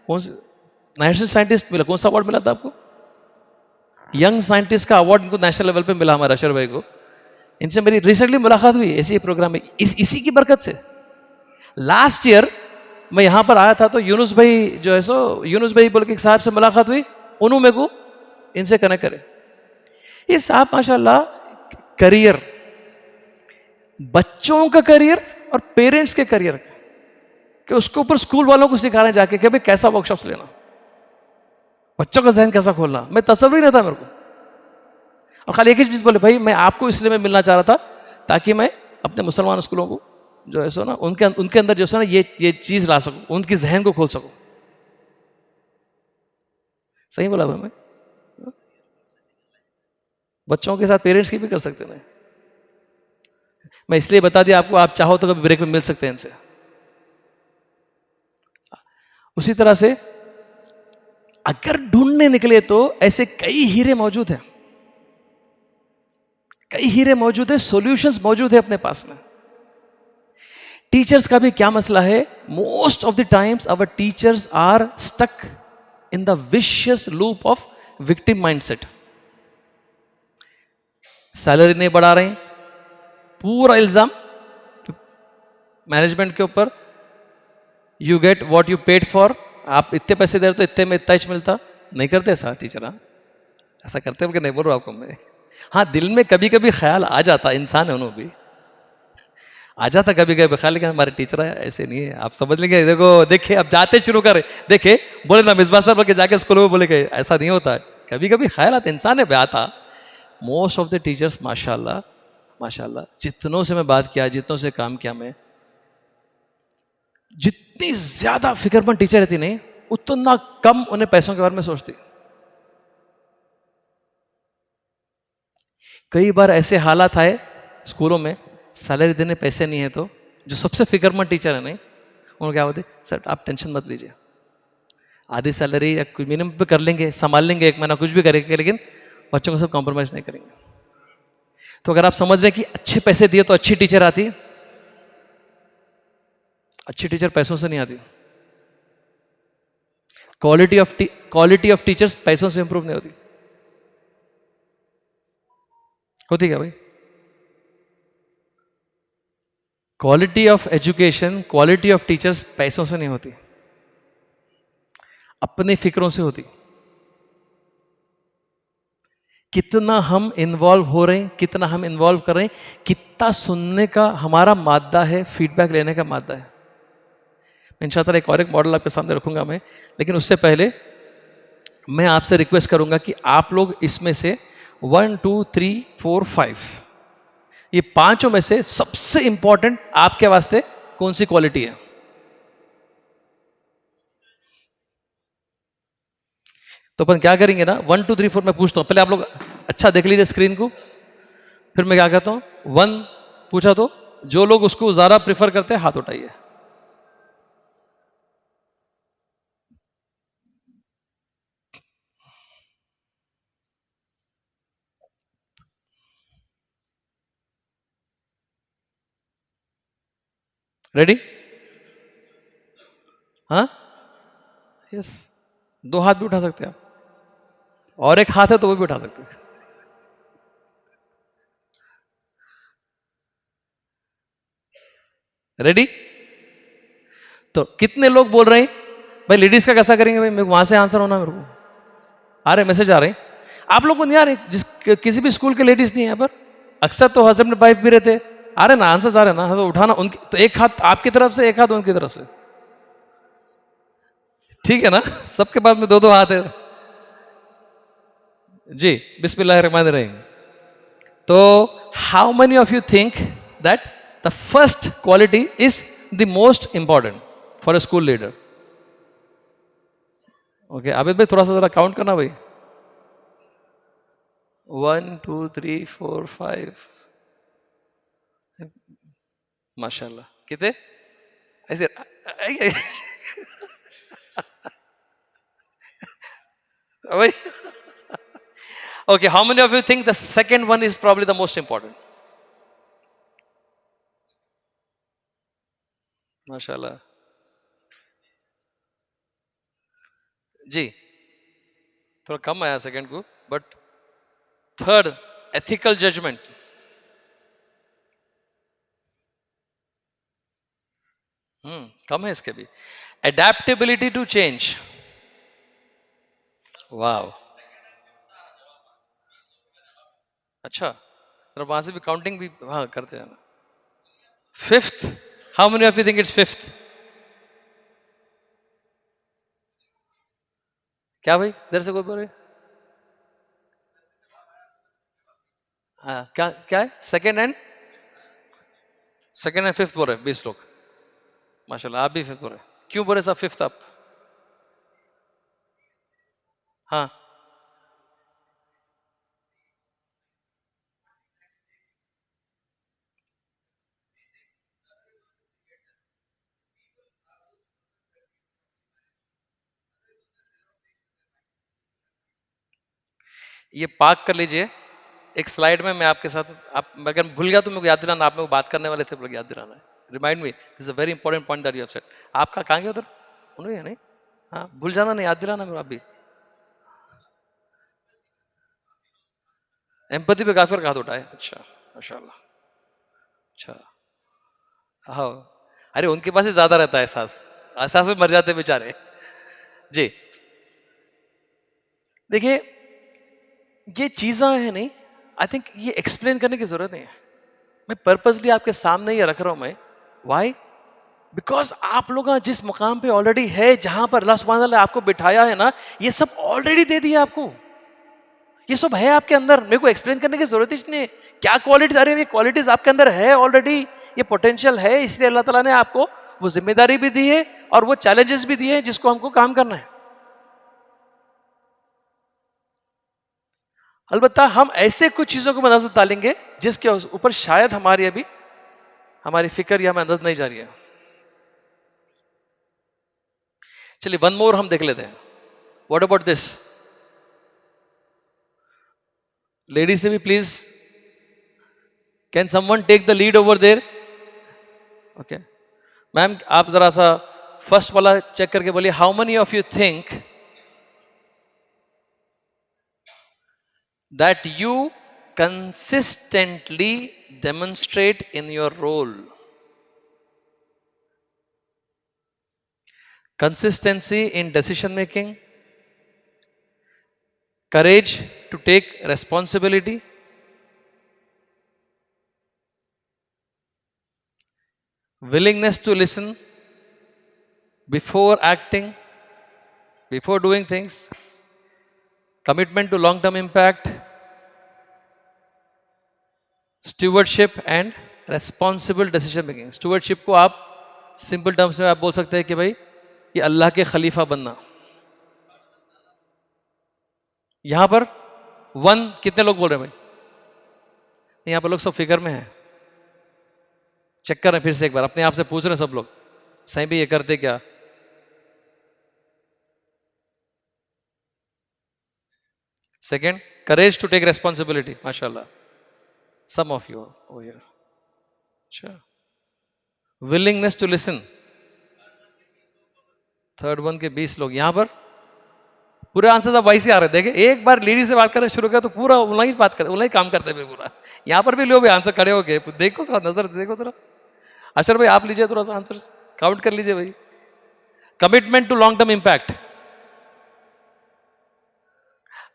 कौन से नेशनल साइंटिस्ट मिला, कौन सा अवार्ड मिला था आपको? यंग साइंटिस्ट का अवार्ड इनको नेशनल लेवल पे मिला हमारे अशर भाई को। इनसे मेरी रिसेंटली मुलाकात हुई ऐसे प्रोग्राम में, इसी की बरकत से। लास्ट ईयर मैं यहां पर आया था तो यूनुस भाई जो है सो, यूनुस भाई बोल के एक साहब से मुलाकात हुई, उन्होंने मेरे को इनसे कनेक्ट करे। ये साहब माशाल्लाह करियर, बच्चों का करियर और पेरेंट्स के करियर कि उसके ऊपर स्कूल वालों को सिखाने जाके कि भाई कैसा वर्कशॉप्स लेना, बच्चों का जहन कैसा खोलना, मैं तसव्वुर ही नहीं था मेरे को। और खाली एक ही चीज बोले, भाई मैं आपको इसलिए मैं मिलना चाह रहा था ताकि मैं अपने मुसलमान स्कूलों को जो है सो ना उनके अंदर जो है ना ये चीज ला सकूं, उनकी जहन को खोल सकूं। सही बोला भाई? मैं बच्चों के साथ पेरेंट्स की भी कर सकते हैं। मैं इसलिए बता दिया आपको, आप चाहो तो कभी ब्रेक में मिल सकते हैं इनसे। उसी तरह से अगर ढूंढने निकले तो ऐसे कई हीरे मौजूद हैं, कई हीरे मौजूद है, सॉल्यूशंस मौजूद है अपने पास में। टीचर्स का भी क्या मसला है? Most of the times our teachers are stuck in the vicious loop of victim mindset. Salary नहीं बढ़ा रहे, पूरा इल्जाम मैनेजमेंट के ऊपर। You get what you paid for, आप इतने पैसे दे रहे तो इतने में इतना ही मिलता। नहीं करते ऐसा टीचर? हाँ ऐसा करते हैं कि नहीं बोल रहा आपको मैं। हाँ दिल में कभी कभी ख्याल आ जाता, इंसान है उन्होंने भी आ जाता कभी कभी ख्याल, लेकिन हमारे टीचर है ऐसे नहीं है, आप समझ लेंगे। देखो देखे अब जाते शुरू कर देखे, बोले ना मिसबा सर बोल के जाके स्कूल में बोले कि ऐसा नहीं होता, कभी कभी ख्याल आता, इंसान है आता। मोस्ट ऑफ द टीचर्स माशाल्लाह माशाल्लाह, जितनों से मैं बात किया, जितनों से काम किया मैं, जितनी ज्यादा फिक्रमंद टीचर रहती नहीं उतना कम उन्हें पैसों के बारे में सोचती। कई बार ऐसे हालात आए स्कूलों में, सैलरी देने पैसे नहीं है तो जो सबसे फिक्रमंद टीचर है नहीं, उन्होंने क्या बोलते, सर आप टेंशन मत लीजिए, आधी सैलरी या कुछ मिनिमम पे कर लेंगे, संभाल लेंगे, 1 महीना कुछ भी करेंगे, लेकिन बच्चों को सब कॉम्प्रोमाइज नहीं करेंगे। तो अगर आप समझ रहे हैं कि अच्छे पैसे दिए तो अच्छी टीचर आती, अच्छी टीचर पैसों से नहीं आती। क्वालिटी ऑफ टीचर्स पैसों से इंप्रूव नहीं होती। होती क्या भाई? Quality of education, quality of teachers पैसों से नहीं होती, अपने फिक्रों से होती। कितना हम इन्वॉल्व हो रहे हैं, कितना हम इन्वॉल्व कर रहे हैं, कितना सुनने का हमारा मादा है, फीडबैक लेने का मादा है। इंशाअल्लाह एक मॉडल आपके सामने रखूंगा मैं, लेकिन उससे पहले मैं आपसे रिक्वेस्ट करूंगा कि आप लोग इसमें से 1 2 3 4 5 ये पांचों में से सबसे इंपॉर्टेंट आपके वास्ते कौन सी क्वालिटी है? तो अपन क्या करेंगे ना, 1 2 3 4 मैं पूछता हूं, पहले आप लोग अच्छा देख लीजिए स्क्रीन को, फिर मैं क्या कहता हूं 1 पूछा तो जो लोग उसको ज्यादा प्रिफर करते हैं हाथ उठाइए। रेडी? हाँ, यस, 2 हाथ भी उठा सकते हैं आप, और एक हाथ है तो वो भी उठा सकते हैं। रेडी? तो कितने लोग बोल रहे हैं भाई लेडीज का कैसा करेंगे? भाई वहां से आंसर होना मेरे को आ रहे, मैसेज आ रहे हैं। आप लोग को नहीं आ रहे? किसी भी स्कूल के लेडीज नहीं है यहाँ पर, अक्सर तो हस्बैंड वाइफ भी रहते, आ रहे ना आंसर? आ रहे ना? तो उठाना उनकी, तो एक हाथ आपकी तरफ से, एक हाथ उनकी तरफ से, ठीक है ना? सबके पास में 2 हाथ है जी। बिस्मिल्लाहिर्रहमानिर्रहीम। तो how many of you think that the first quality is the most important for a school leader? Okay, Abid भाई थोड़ा सा जरा काउंट करना भाई। 1 2 3 4 5 माशाल्लाह, कितने ऐसे भाई? Okay, how many of you think the second one is probably the most important? माशाल्लाह जी, थोड़ा कम आया सेकंड को, बट थर्ड एथिकल जजमेंट। कम है इसके भी। एडेप्टेबिलिटी टू चेंज, वाह, अच्छा, तो वहां से भी काउंटिंग भी हाँ करते हैं ना। Fifth, how many of you think it's fifth? क्या भाई, इधर से कोई बोल रहे? हाँ, क्या क्या है? सेकेंड एंड फिफ्थ बोल रहे 20 लोग, माशाल्लाह। आप भी फिफ्थ बोल रहे, क्यों बोल रहे साहब फिफ्थ आप? हाँ, ये पार्क कर लीजिए एक स्लाइड में, मैं आपके साथ, आप अगर भूल गया तो मेरे को याद दिलाना, आप मेरे को बात करने वाले थे, याद दिलाना है, remind me, this is a very important point that you have said. आपका कहाँ गया उधर? उन्होंने नहीं, हाँ भूल जाना नहीं, याद दिलाना मेरे को। आप भी एम्पैथी पे काफी हाथ उठाए, अच्छा माशाल्लाह, अच्छा। हाँ, अरे उनके पास ही ज्यादा रहता है एहसास, एहसास में मर जाते बेचारे जी। देखिए ये चीज़ें है नहीं, आई थिंक ये एक्सप्लेन करने की जरूरत नहीं है, मैं पर्पसली आपके सामने ये रख रहा हूं मैं। वाई? बिकॉज आप लोग जिस मुकाम पे ऑलरेडी है, जहां पर अल्लाह सुब्हान अल्लाह आपको बिठाया है ना, ये सब ऑलरेडी दे दिया आपको, ये सब है आपके अंदर, मेरे को एक्सप्लेन करने की जरूरत ही नहीं है। क्या क्वालिटीज? अरे ये क्वालिटीज आपके अंदर है ऑलरेडी, ये पोटेंशियल है, इसलिए अल्लाह ताला ने आपको वो जिम्मेदारी भी दी है और वो चैलेंजेस भी दिए हैं जिसको हमको काम करना है। अलबत्ता हम ऐसे कुछ चीजों को नजर डालेंगे जिसके ऊपर शायद हमारी अभी हमारी फिक्र या हमें अंदर नहीं जा रही है। चलिए वन मोर हम देख लेते हैं। What about this? लेडीज से भी please, can someone take the lead over there? Okay, ma'am आप जरा सा फर्स्ट वाला चेक करके बोलिए, how many of you think that you consistently demonstrate in your role? Consistency in decision making, courage to take responsibility, willingness to listen before acting, before doing things, commitment to long term impact, stewardship and responsible decision making. Stewardship को आप simple terms में आप बोल सकते हैं कि भाई ये अल्लाह के खलीफा बनना। यहां पर वन कितने लोग बोल रहे हैं भाई? यहां पर लोग सब फिगर में है। चेक कर रहे हैं फिर से एक बार, अपने आप से पूछ रहे हैं सब लोग, सही भी ये करते क्या? Second, courage to take responsibility, माशाल्लाह, some of you over here. Sure. Willingness to listen. Third one के 20 लोग यहां पर। पूरे आंसर सब वैसे आ रहे, देखे एक बार लेडी से बात करना शुरू किया तो पूरा उन्हीं बात करते, उन्हीं काम करते हैं पूरा। यहां पर भी लोग भी आंसर खड़े हो गए, देखो थोड़ा नजर देखो थोड़ा। अशर भाई आप लीजिए थोड़ा सा आंसर काउंट कर लीजिए भाई। Commitment to long term impact.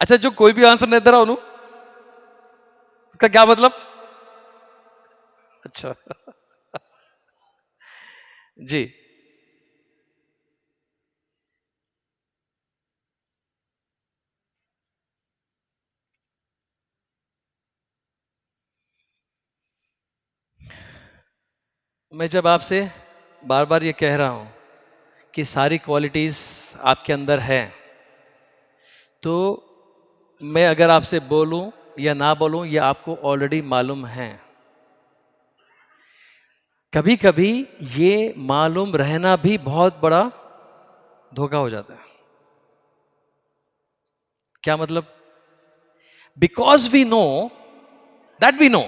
अच्छा, जो कोई भी आंसर नहीं दे रहा उन्होंने का क्या मतलब? अच्छा जी, मैं जब आपसे बार बार ये कह रहा हूं कि सारी क्वालिटीज आपके अंदर है, तो मैं अगर आपसे बोलूं या ना बोलूं ये आपको ऑलरेडी मालूम है। कभी कभी ये मालूम रहना भी बहुत बड़ा धोखा हो जाता है। क्या मतलब? Because we know that we know,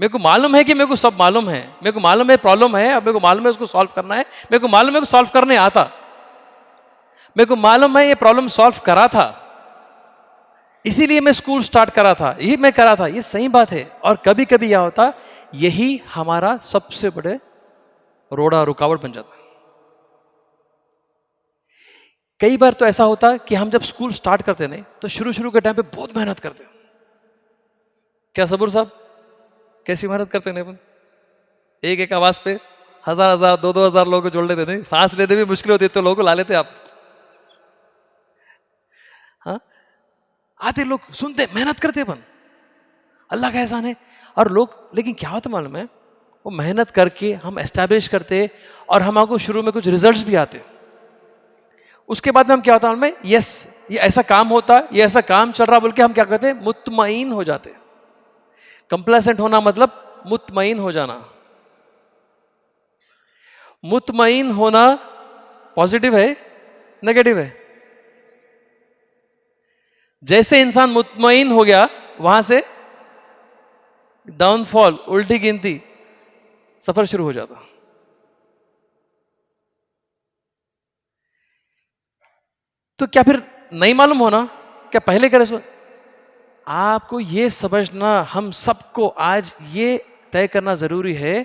मेरे को मालूम है कि मेरे को सब मालूम है, मेरे को मालूम है प्रॉब्लम है, अब मेरे को मालूम है उसको सॉल्व करना है, मेरे को मालूम है कि सॉल्व करने आता, मेरे को मालूम है ये प्रॉब्लम सॉल्व करा था, इसीलिए मैं स्कूल स्टार्ट करा था, यही मैं करा था, ये सही बात है। और कभी कभी क्या होता, यही हमारा सबसे बड़े रोड़ा रुकावट बन जाता। कई बार तो ऐसा होता कि हम जब स्कूल स्टार्ट करते नहीं तो शुरू के टाइम पे बहुत मेहनत करते। क्या सबूर साहब कैसी मेहनत करते नहीं अपन? एक एक आवाज पे हजार 2,000 लोगों को जोड़ लेते नहीं, सांस लेते भी मुश्किल होती तो लोगों को ला लेते आप। हाँ, आते लोग सुनते, मेहनत करते अपन, अल्लाह का एहसान है। और लोग, लेकिन क्या होता मालूम है, वो मेहनत करके हम एस्टैब्लिश करते और हमको शुरू में कुछ रिजल्ट्स भी आते, उसके बाद में हम क्या होता है हमें, यस ये ऐसा काम होता है, ये ऐसा काम चल रहा बोल के हम क्या कहते हैं, मुतमईन हो जाते। कंप्लेसेंट होना मतलब मुतमईन हो जाना। मुतमईन होना पॉजिटिव है नेगेटिव है? जैसे इंसान मुतमईन हो गया वहां से डाउनफॉल, उल्टी गिनती, सफर शुरू हो जाता। तो क्या फिर नहीं मालूम होना? क्या पहले करे सो? आपको ये समझना, हम सबको आज ये तय करना जरूरी है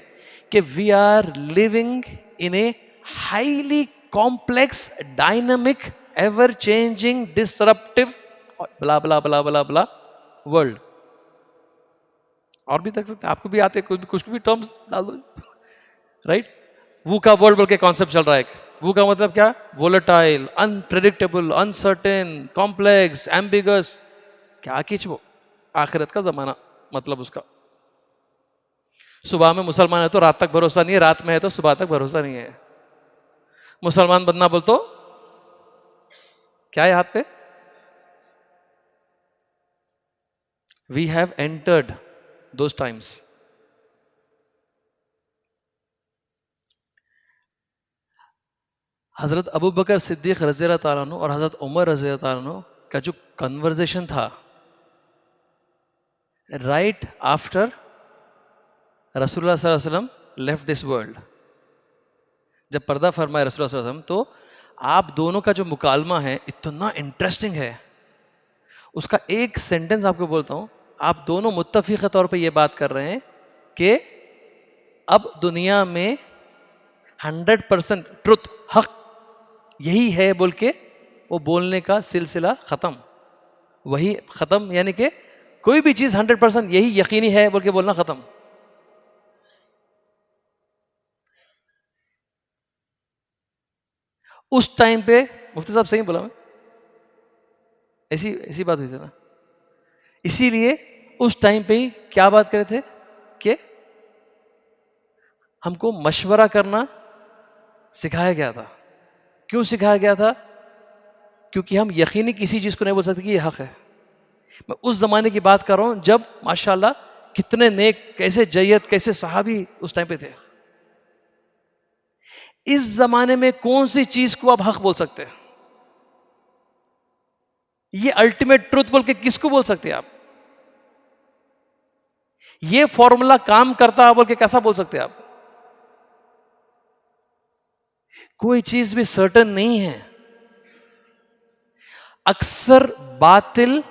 कि we are living in a highly complex, dynamic, ever changing, disruptive, blah blah blah blah blah world. और भी देख सकते, आपको भी आते कुछ भी टर्म्स डाल दो, राइट? वू का वर्ल्ड बोल के कॉन्सेप्ट चल रहा है। वो का मतलब क्या? Volatile, unpredictable, uncertain, complex, ambiguous. क्या किच वो आखिरत का जमाना मतलब उसका। सुबह में मुसलमान है तो रात तक भरोसा नहीं है, रात में है तो सुबह तक भरोसा नहीं है। मुसलमान बनना बोल तो क्या है हाथ पे? We have entered those times. हजरत अबू बकर सिद्दीक रज़ी अल्लाह तआला अन्हु और हजरत उमर रज़ी अल्लाह तआला अन्हु का जो कन्वर्सेशन था राइट आफ्टर रसूलुल्लाह सल्लल्लाहु अलैहि वसल्लम लेफ्ट दिस वर्ल्ड, जब पर्दा फरमाए रसूलुल्लाह सल्लल्लाहु अलैहि वसल्लम, तो आप दोनों का जो मुकालमा है इतना इंटरेस्टिंग है। उसका एक सेंटेंस आपको बोलता हूं, आप दोनों मुत्तफिक तौर पे ये बात कर रहे हैं कि अब दुनिया में 100% ट्रुथ, हक यही है बोल के वो बोलने का सिलसिला खत्म। वही खत्म यानी कि कोई भी चीज 100% यही यकीनी है बोल के बोलना खत्म। उस टाइम पे मुफ्ती साहब सही बोला मैं, ऐसी ऐसी बात हुई थी ना। इसीलिए उस टाइम पे ही क्या बात करे थे कि हमको मशवरा करना सिखाया गया था। क्यों सिखाया गया था? क्योंकि हम यकीनी किसी चीज को नहीं बोल सकते कि ये हक है। मैं उस जमाने की बात कर रहा हूं जब माशाल्लाह कितने नेक, कैसे जय्यद, कैसे सहाबी उस टाइम पे थे। इस जमाने में कौन सी चीज को आप हक बोल सकते हैं? ये अल्टीमेट ट्रुथ बोल के किसको बोल सकते हैं आप? ये फॉर्मूला काम करता है बोल के कैसा बोल सकते हैं आप? कोई चीज भी सर्टेन नहीं है। अक्सर बातिल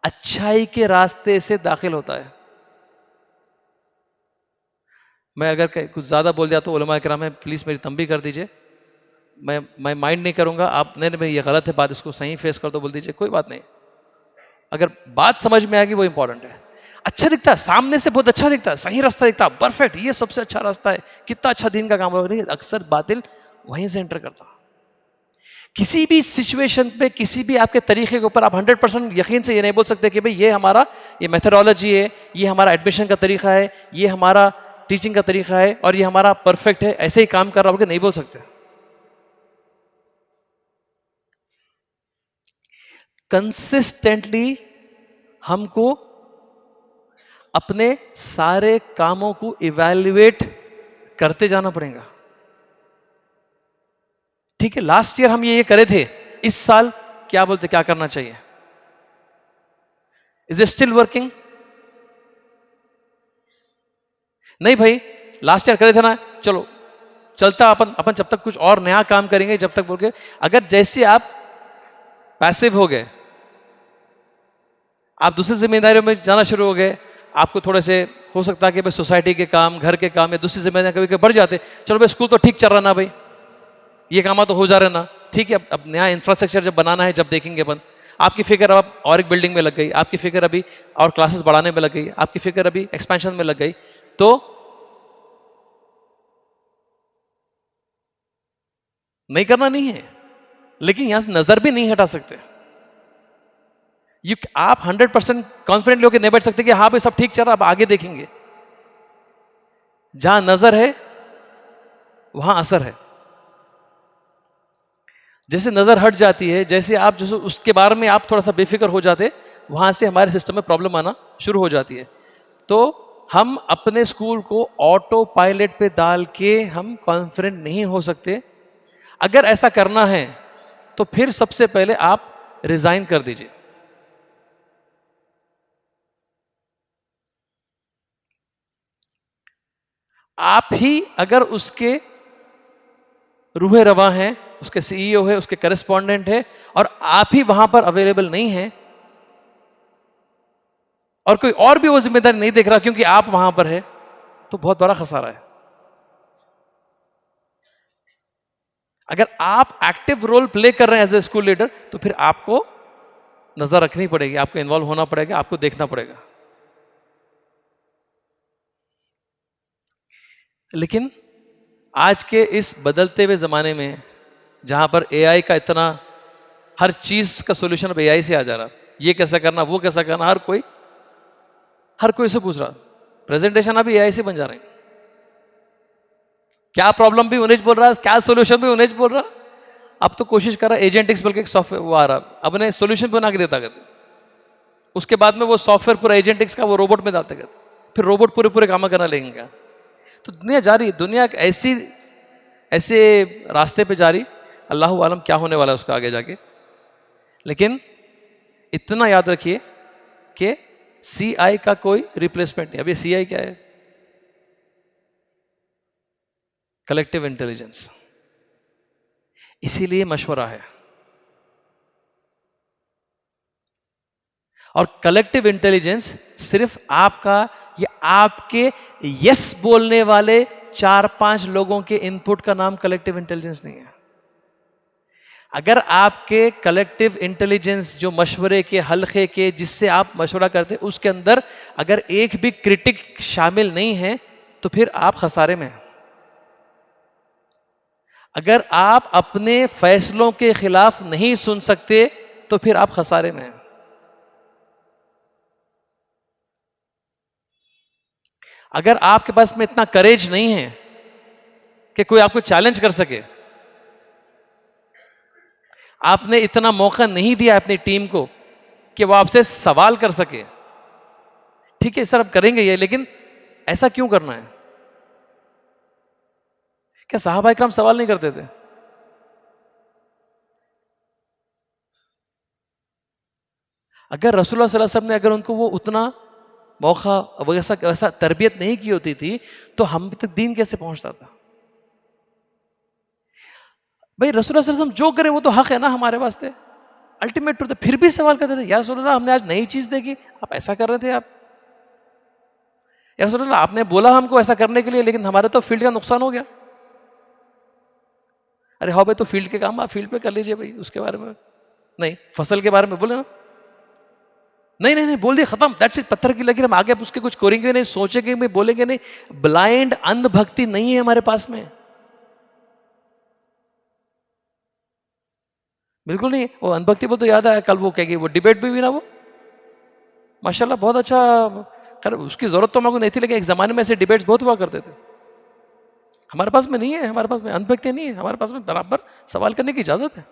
अच्छाई के रास्ते से दाखिल होता है। मैं अगर कुछ ज्यादा बोल जाता तो उलमा किराम है, प्लीज मेरी तंबीह कर दीजिए। मैं माइंड नहीं करूंगा। आप नहीं ये गलत है बात, इसको सही फेस कर दो बोल दीजिए, कोई बात नहीं। अगर बात समझ में आएगी वो इंपॉर्टेंट है। अच्छा दिखता है, सामने से बहुत अच्छा दिखता है, सही रास्ता दिखता है, परफेक्ट, ये सबसे अच्छा रास्ता है, कितना अच्छा दिन का काम हो रहा है। अक्सर बातिल वहीं से एंटर करता। किसी भी सिचुएशन पे, किसी भी आपके तरीके के ऊपर आप 100% यकीन से ये नहीं बोल सकते कि भाई ये हमारा ये मेथोडोलॉजी है, ये हमारा एडमिशन का तरीका है, ये हमारा टीचिंग का तरीका है और ये हमारा परफेक्ट है, ऐसे ही काम कर रहा होगा, नहीं बोल सकते। कंसिस्टेंटली हमको अपने सारे कामों को इवैल्यूएट करते जाना पड़ेगा। ठीक है, लास्ट ईयर हम ये करे थे, इस साल क्या बोलते, क्या करना चाहिए? Is it still working? नहीं भाई, लास्ट ईयर करे थे ना, चलो चलता अपन अपन जब तक कुछ और नया काम करेंगे, जब तक बोल के अगर जैसे आप पैसिव हो गए, आप दूसरी जिम्मेदारियों में जाना शुरू हो गए, आपको थोड़े से हो सकता है कि भाई सोसाइटी के काम, घर के काम या दूसरी जिम्मेदारियां कभी कभी बढ़ जाते। चलो भाई स्कूल तो ठीक चल रहा ना, भाई ये काम तो हो जा रहे ना, ठीक है, अब नया इंफ्रास्ट्रक्चर जब बनाना है, जब देखेंगे अपन, आपकी फिक्र अब और एक बिल्डिंग में लग गई, आपकी फिक्र अभी और क्लासेस बढ़ाने में लग गई, आपकी फिक्र अभी एक्सपेंशन में लग गई, तो नहीं करना नहीं है, लेकिन यहां से नजर भी नहीं हटा सकते। आप 100% कॉन्फिडेंट लोग नहीं बैठ सकते कि हाँ भाई सब ठीक चल रहा, अब आगे देखेंगे। जहां नजर है वहां असर है। जैसे नजर हट जाती है, जैसे आप जो उसके बारे में आप थोड़ा सा बेफिक्र हो जाते, वहां से हमारे सिस्टम में प्रॉब्लम आना शुरू हो जाती है। तो हम अपने स्कूल को ऑटो पायलट पे डाल के हम कॉन्फिडेंट नहीं हो सकते। अगर ऐसा करना है तो फिर सबसे पहले आप रिजाइन कर दीजिए। आप ही अगर उसके रूहे रवा हैं, उसके सीईओ है, उसके करेस्पॉन्डेंट है, और आप ही वहां पर अवेलेबल नहीं है और कोई और भी वो जिम्मेदारी नहीं देख रहा क्योंकि आप वहां पर है, तो बहुत बड़ा खसारा है। अगर आप एक्टिव रोल प्ले कर रहे हैं एज ए स्कूल लीडर, तो फिर आपको नजर रखनी पड़ेगी, आपको इन्वॉल्व होना पड़ेगा, आपको देखना पड़ेगा। लेकिन आज के इस बदलते हुए जमाने में, जहां पर एआई का इतना, हर चीज का सॉल्यूशन अब एआई से आ जा रहा, ये कैसा करना, वो कैसा करना, हर कोई से पूछ रहा, प्रेजेंटेशन अभी एआई से बन जा रहे हैं। क्या प्रॉब्लम भी उन्हें बोल रहा है, क्या सॉल्यूशन भी उन्हें बोल रहा। अब तो कोशिश कर रहा है एजेंटिक्स बल्कि एक सॉफ्टवेयर वो आ रहा, अब ने सॉल्यूशन बना के देता कहते, उसके बाद में वो सॉफ्टवेयर पूरा एजेंटिक्स का वो रोबोट में डालते कहते, फिर रोबोट पूरे पूरे काम करना लगेंगे। तो दुनिया जा रही है, दुनिया ऐसे रास्ते पे जा रही, अल्लाह आलम क्या होने वाला है उसका आगे जाके। लेकिन इतना याद रखिए कि सीआई का कोई रिप्लेसमेंट नहीं। अभी सीआई क्या है? Collective intelligence. इसीलिए मशवरा है। और कलेक्टिव इंटेलिजेंस सिर्फ आपका या आपके यस बोलने वाले 4-5 लोगों के इनपुट का नाम कलेक्टिव इंटेलिजेंस नहीं है। अगर आपके कलेक्टिव इंटेलिजेंस जो मशवरे के हल्के के जिससे आप मशवरा करते उसके अंदर अगर एक भी क्रिटिक शामिल नहीं है तो फिर आप खसारे में हैं। अगर आप अपने फैसलों के खिलाफ नहीं सुन सकते तो फिर आप खसारे में हैं। अगर आपके पास में इतना करेज नहीं है कि कोई आपको चैलेंज कर सके, आपने इतना मौका नहीं दिया अपनी टीम को कि वो आपसे सवाल कर सके, ठीक है सर अब करेंगे ये, लेकिन ऐसा क्यों करना है? क्या सहाबा इकराम सवाल नहीं करते थे? अगर रसूलुल्लाह सल्लल्लाहु अलैहि वसल्लम ने अगर उनको वो उतना मौका वैसा तरबियत नहीं की होती थी तो हम तक दीन कैसे पहुंचता था? भाई रसूलुल्लाह सल्लल्लाहु अलैहि वसल्लम जो करे वो तो हक है ना हमारे वास्ते, अल्टीमेट ट्रूथ है। फिर भी सवाल करते थे, या रसूलुल्लाह हमने आज नई चीज देखी, आप ऐसा कर रहे थे आप, या रसूलुल्लाह आपने बोला हमको ऐसा करने के लिए लेकिन हमारे तो फील्ड का नुकसान हो गया। अरे हाँ भाई तो फील्ड के काम आप फील्ड पे कर लीजिए भाई, उसके बारे में नहीं, फसल के बारे में बोले ना, नहीं नहीं नहीं बोल दिया खत्म, दैट्स इट, पत्थर की लकीर, हम आगे उसके कुछ करेंगे नहीं, सोचेंगे नहीं, बोलेंगे नहीं। ब्लाइंड अंधभक्ति नहीं है हमारे पास में, बिल्कुल नहीं। वो अंधभक्ति को तो याद आया कल वो कहेगी वो डिबेट भी हुई ना, वो माशाल्लाह बहुत अच्छा, उसकी जरूरत तो हमको नहीं थी लेकिन एक जमाने में ऐसे डिबेट्स बहुत हुआ करते थे। हमारे पास में नहीं है, हमारे पास में अंधभक्ति नहीं है, हमारे पास में बराबर सवाल करने की इजाजत है।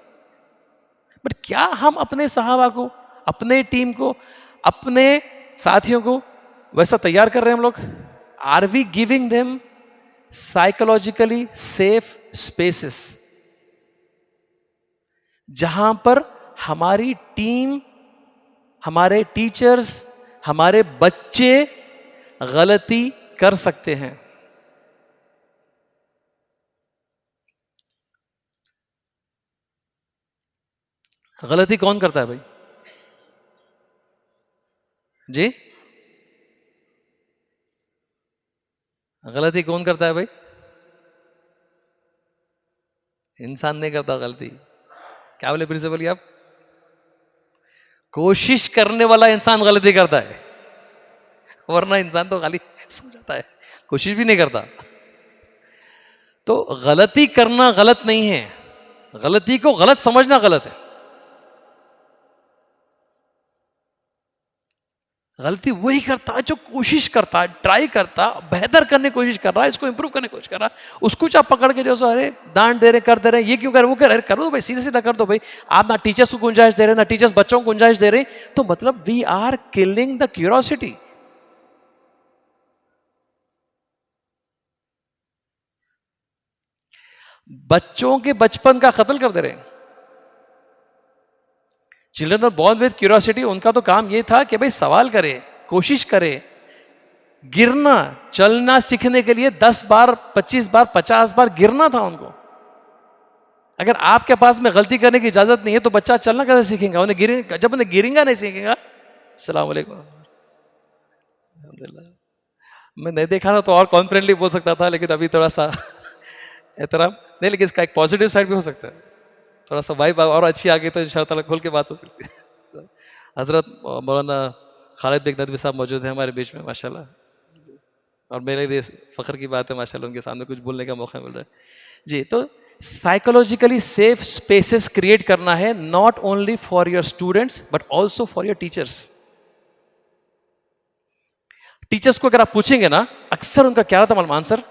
बट क्या हम अपने सहाबा को, अपने टीम को, अपने साथियों को वैसा तैयार कर रहे हैं हम लोग? Are we giving them psychologically safe spaces जहां पर हमारी टीम, हमारे टीचर्स, हमारे बच्चे गलती कर सकते हैं? गलती कौन करता है भाई जी? गलती कौन करता है भाई? इंसान नहीं करता गलती। क्या बोले प्रिंसिपल आप? कोशिश करने वाला इंसान गलती करता है, वरना इंसान तो खाली सो जाता है, कोशिश भी नहीं करता। तो गलती करना गलत नहीं है, गलती को गलत समझना गलत है। गलती वही करता है जो कोशिश करता है, ट्राई करता, बेहतर करने की कोशिश कर रहा है, इसको इंप्रूव करने की कोशिश कर रहा है। उसको आप पकड़ के जो अरे डांट दे रहे, कर दे रहे, ये क्यों कर रहे, वो कर रहे, करो भाई, सीधे सीधा कर दो भाई। आप ना टीचर्स को गुंजाइश दे रहे, ना टीचर्स बच्चों को गुंजाइश दे रहे, तो मतलब we are killing the curiosity. बच्चों के बचपन का कत्ल कर दे रहे हैं। Children are born with curiosity, उनका तो काम ये था कि भाई सवाल करे, कोशिश करे। गिरना, चलना सीखने के लिए 10 बार, 25 बार, 50 बार गिरना था उनको। अगर आपके पास में गलती करने की इजाजत नहीं है तो बच्चा चलना कैसे सीखेगा? उन्हें जब उन्हें गिरेगा नहीं सीखेगा। अस्सलाम वालेकुम। मैं नहीं देखा था तो और कॉन्फिडेंटली बोल सकता था, लेकिन अभी थोड़ा सा एहतराम नहीं, लेकिन इसका एक पॉजिटिव साइड भी हो सकता है, थोड़ा सा वाइब और अच्छी आ गई तो इंशाअल्लाह ताला खोल के बात हो सकती है। हजरत मौलाना खालिद बेग नदवी साहब मौजूद हैं हमारे बीच में माशाल्लाह, और मेरे लिए फख्र की बात है माशाल्लाह उनके सामने कुछ बोलने का मौका मिल रहा है जी। तो साइकोलॉजिकली सेफ स्पेसेस क्रिएट करना है, not only for your students but also for your teachers. Teachers को अगर आप पूछेंगे ना, अक्सर उनका क्या रहता मालूम आंसर?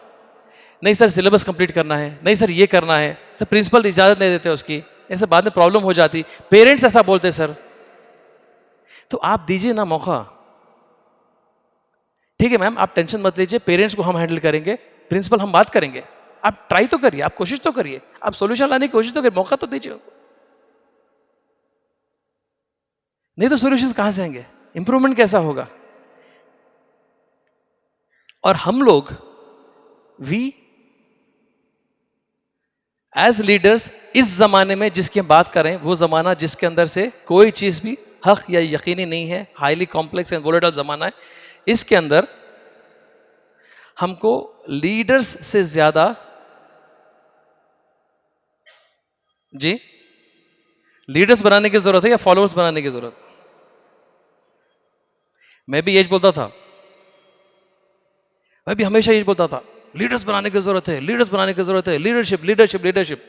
नहीं सर सिलेबस कंप्लीट करना है, नहीं सर ये करना है, सर प्रिंसिपल इजाजत नहीं देते उसकी, ऐसे बाद में प्रॉब्लम हो जाती, पेरेंट्स ऐसा बोलते सर। तो आप दीजिए ना मौका, ठीक है मैम आप टेंशन मत लीजिए, पेरेंट्स को हम हैंडल करेंगे, प्रिंसिपल हम बात करेंगे, आप ट्राई तो करिए, आप कोशिश तो करिए, आप सॉल्यूशन लाने की कोशिश तो करिए, मौका तो दीजिए। नहीं तो सॉल्यूशंस कहां से आएंगे, इंप्रूवमेंट कैसा होगा? और हम लोग वी एज लीडर्स इस जमाने में जिसकी हम बात करें, वो जमाना जिसके अंदर से कोई चीज भी हक या यकीनी नहीं है, हाईली कॉम्प्लेक्स एंड वोलेटाइल जमाना है, इसके अंदर हमको लीडर्स से ज्यादा जी लीडर्स बनाने की जरूरत है या फॉलोअर्स बनाने की जरूरत? मैं भी यही बोलता था, मैं भी हमेशा यही बोलता था, लीडर्स बनाने की जरूरत है, लीडर्स बनाने की जरूरत है, लीडरशिप लीडरशिप लीडरशिप।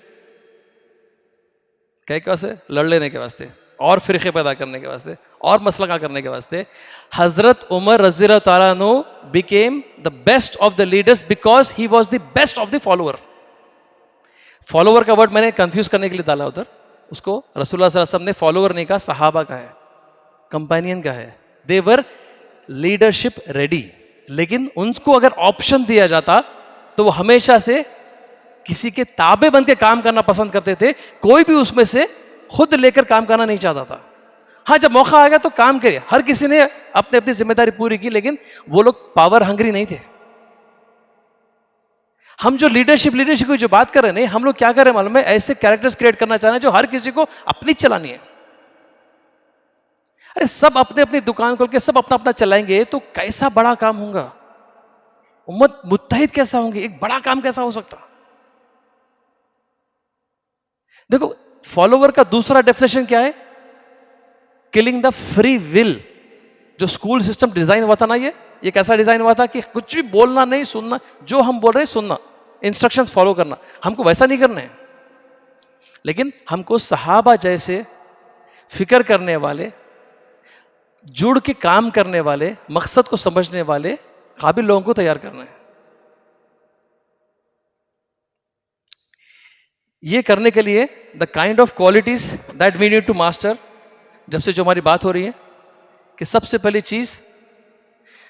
कैसे? लड़ लेने के वास्ते, और फिरके पैदा करने के वास्ते, और मसलका करने के वास्ते। हजरत उमर रज़ी अल्लाह तआला अन्हु became the best of the leaders because he was the best of the follower. Follower का वर्ड मैंने कंफ्यूज करने के लिए डाला उधर, उसको रसूलुल्लाह सल्लल्लाहु अलैहि वसल्लम ने फॉलोअर नहीं कहा, सहाबा का है, कंपेनियन का है। दे वर लीडरशिप रेडी, लेकिन उनको अगर ऑप्शन दिया जाता तो वो हमेशा से किसी के ताबे बन के काम करना पसंद करते थे, कोई भी उसमें से खुद लेकर काम करना नहीं चाहता था। हाँ, जब मौका आ गया तो काम करिए, हर किसी ने अपनी अपनी जिम्मेदारी पूरी की, लेकिन वो लोग पावर हंग्री नहीं थे। हम जो लीडरशिप लीडरशिप की जो बात कर रहे हैं, नहीं, हम लोग क्या कर रहे हैं मालूम है? ऐसे कैरेक्टर्स क्रिएट करना चाह रहे हैं जो हर किसी को अपनी चलानी है। अरे सब अपने अपनी दुकान खोल के सब अपना अपना चलाएंगे तो कैसा बड़ा काम होगा? उम्मत मुत्तहिद कैसा होंगे? एक बड़ा काम कैसा हो सकता? देखो, फॉलोवर का दूसरा डेफिनेशन क्या है? Killing the free will. जो स्कूल सिस्टम डिजाइन हुआ था ना, ये कैसा डिजाइन हुआ था कि कुछ भी बोलना नहीं, सुनना, जो हम बोल रहे हैं सुनना, इंस्ट्रक्शंस फॉलो करना। हमको वैसा नहीं करना है, लेकिन हमको सहाबा जैसे फिक्र करने वाले, जुड़ के काम करने वाले, मकसद को समझने वाले काबिल लोगों को तैयार करना है। ये करने के लिए the kind of qualities that we need to master, जब से जो हमारी बात हो रही है कि सबसे पहली चीज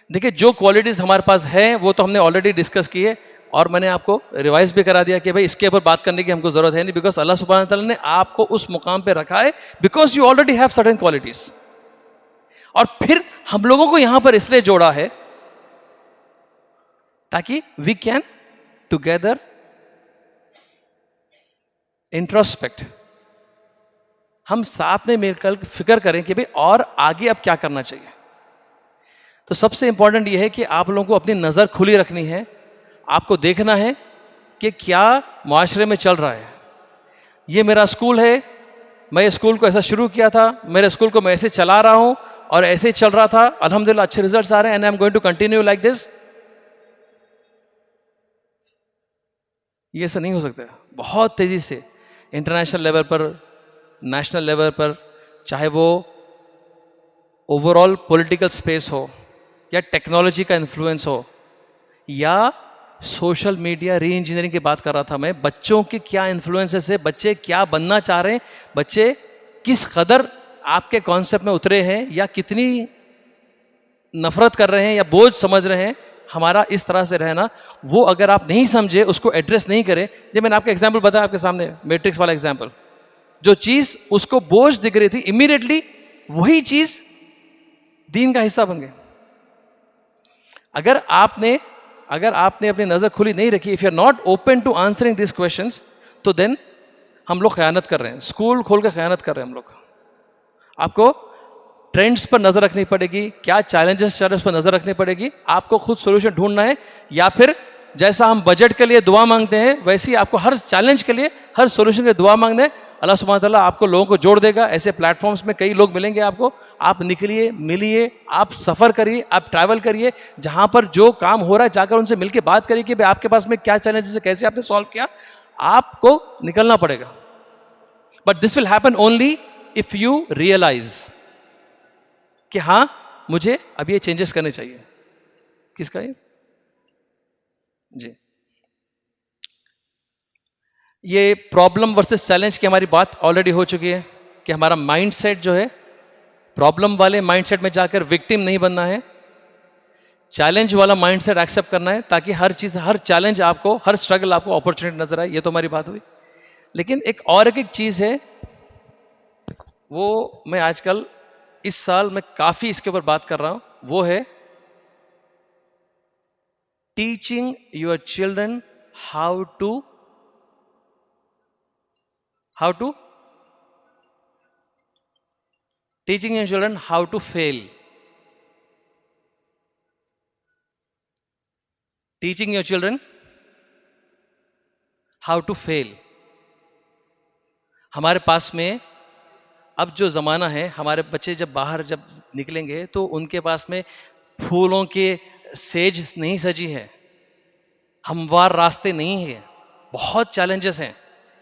देखिए, जो क्वालिटीज हमारे पास है वो तो हमने ऑलरेडी डिस्कस की है, और मैंने आपको रिवाइज भी करा दिया कि भाई इसके ऊपर बात करने की हमको जरूरत है नहीं, बिकॉज अल्लाह सुब्हानहू व तआला ने आपको उस मुकाम पे रखा है because you already have certain qualities. और फिर हम लोगों को यहां पर इसलिए जोड़ा है ताकि वी कैन टुगेदर इंट्रोस्पेक्ट, हम साथ में मिलकर फिक्र करें कि भाई और आगे अब क्या करना चाहिए। तो सबसे इंपॉर्टेंट यह है कि आप लोगों को अपनी नजर खुली रखनी है, आपको देखना है कि क्या मुआशरे में चल रहा है। ये मेरा स्कूल है, मैं इस स्कूल को ऐसा शुरू किया था, मेरे स्कूल को मैं ऐसे चला रहा हूं और ऐसे ही चल रहा था, अल्हम्दुलिल्लाह अच्छे रिजल्ट्स आ रहे हैं, and I am going to continue like this. ये ऐसा नहीं हो सकता। बहुत तेजी से इंटरनेशनल लेवल पर, नेशनल लेवल पर, चाहे वो ओवरऑल पॉलिटिकल स्पेस हो या टेक्नोलॉजी का इन्फ्लुएंस हो या सोशल मीडिया री इंजीनियरिंग की बात कर रहा था मैं, बच्चों के क्या इन्फ्लुएंसेस है, बच्चे क्या बनना चाह रहे हैं, बच्चे किस कदर आपके कॉन्सेप्ट में उतरे हैं या कितनी नफरत कर रहे हैं या बोझ समझ रहे हैं हमारा इस तरह से रहना, वो अगर आप नहीं समझे, उसको एड्रेस नहीं करें। जब मैंने आपका एग्जाम्पल बताया आपके सामने, मैट्रिक्स वाला एग्जाम्पल, जो चीज उसको बोझ दिख रही थी, इमीडिएटली वही चीज दीन का हिस्सा बन गई। अगर आपने अपनी नजर खुली नहीं रखी, if you are not open to answering this questions, तो देन हम लोग खयानत कर रहे हैं, स्कूल खोल कर खयानत कर रहे हैं हम लोग। आपको ट्रेंड्स पर नजर रखनी पड़ेगी, क्या चैलेंजेस चल रहे हैं उस पर नजर रखनी पड़ेगी, आपको खुद सॉल्यूशन ढूंढना है, या फिर जैसा हम बजट के लिए दुआ मांगते हैं वैसे ही आपको हर चैलेंज के लिए, हर सॉल्यूशन के लिए दुआ मांगना है। अल्लाह सुब्हानहू व तआला आपको लोगों को जोड़ देगा, ऐसे प्लेटफॉर्म्स में कई लोग मिलेंगे आपको, आप निकलिए, मिलिए, आप सफ़र करिए, आप ट्रैवल करिए, जहाँ पर जो काम हो रहा है जाकर उनसे मिलकर बात करिए कि भाई आपके पास में क्या चैलेंजेस है, कैसे आपने सॉल्व किया, आपको निकलना पड़ेगा। But this will happen only if you realise कि हाँ, मुझे अब ये चेंजेस करने चाहिए। किसका ये जी, ये प्रॉब्लम वर्सेस चैलेंज की हमारी बात ऑलरेडी हो चुकी है कि हमारा माइंडसेट जो है, प्रॉब्लम वाले माइंडसेट में जाकर विक्टिम नहीं बनना है, चैलेंज वाला माइंडसेट एक्सेप्ट करना है, ताकि हर चीज, हर चैलेंज आपको, हर स्ट्रगल आपको अपॉर्चुनिटी नजर आए। ये तो हमारी बात हुई। लेकिन एक चीज है, वो मैं आजकल इस साल मैं काफी इसके ऊपर बात कर रहा हूं, वो है teaching your children how to How to? Teaching your children how to fail. Teaching your children how to fail. हमारे पास में अब जो ज़माना है, हमारे बच्चे जब बाहर जब निकलेंगे तो उनके पास में फूलों के सेज नहीं सजी है, हमवार रास्ते नहीं है, बहुत चैलेंजेस हैं.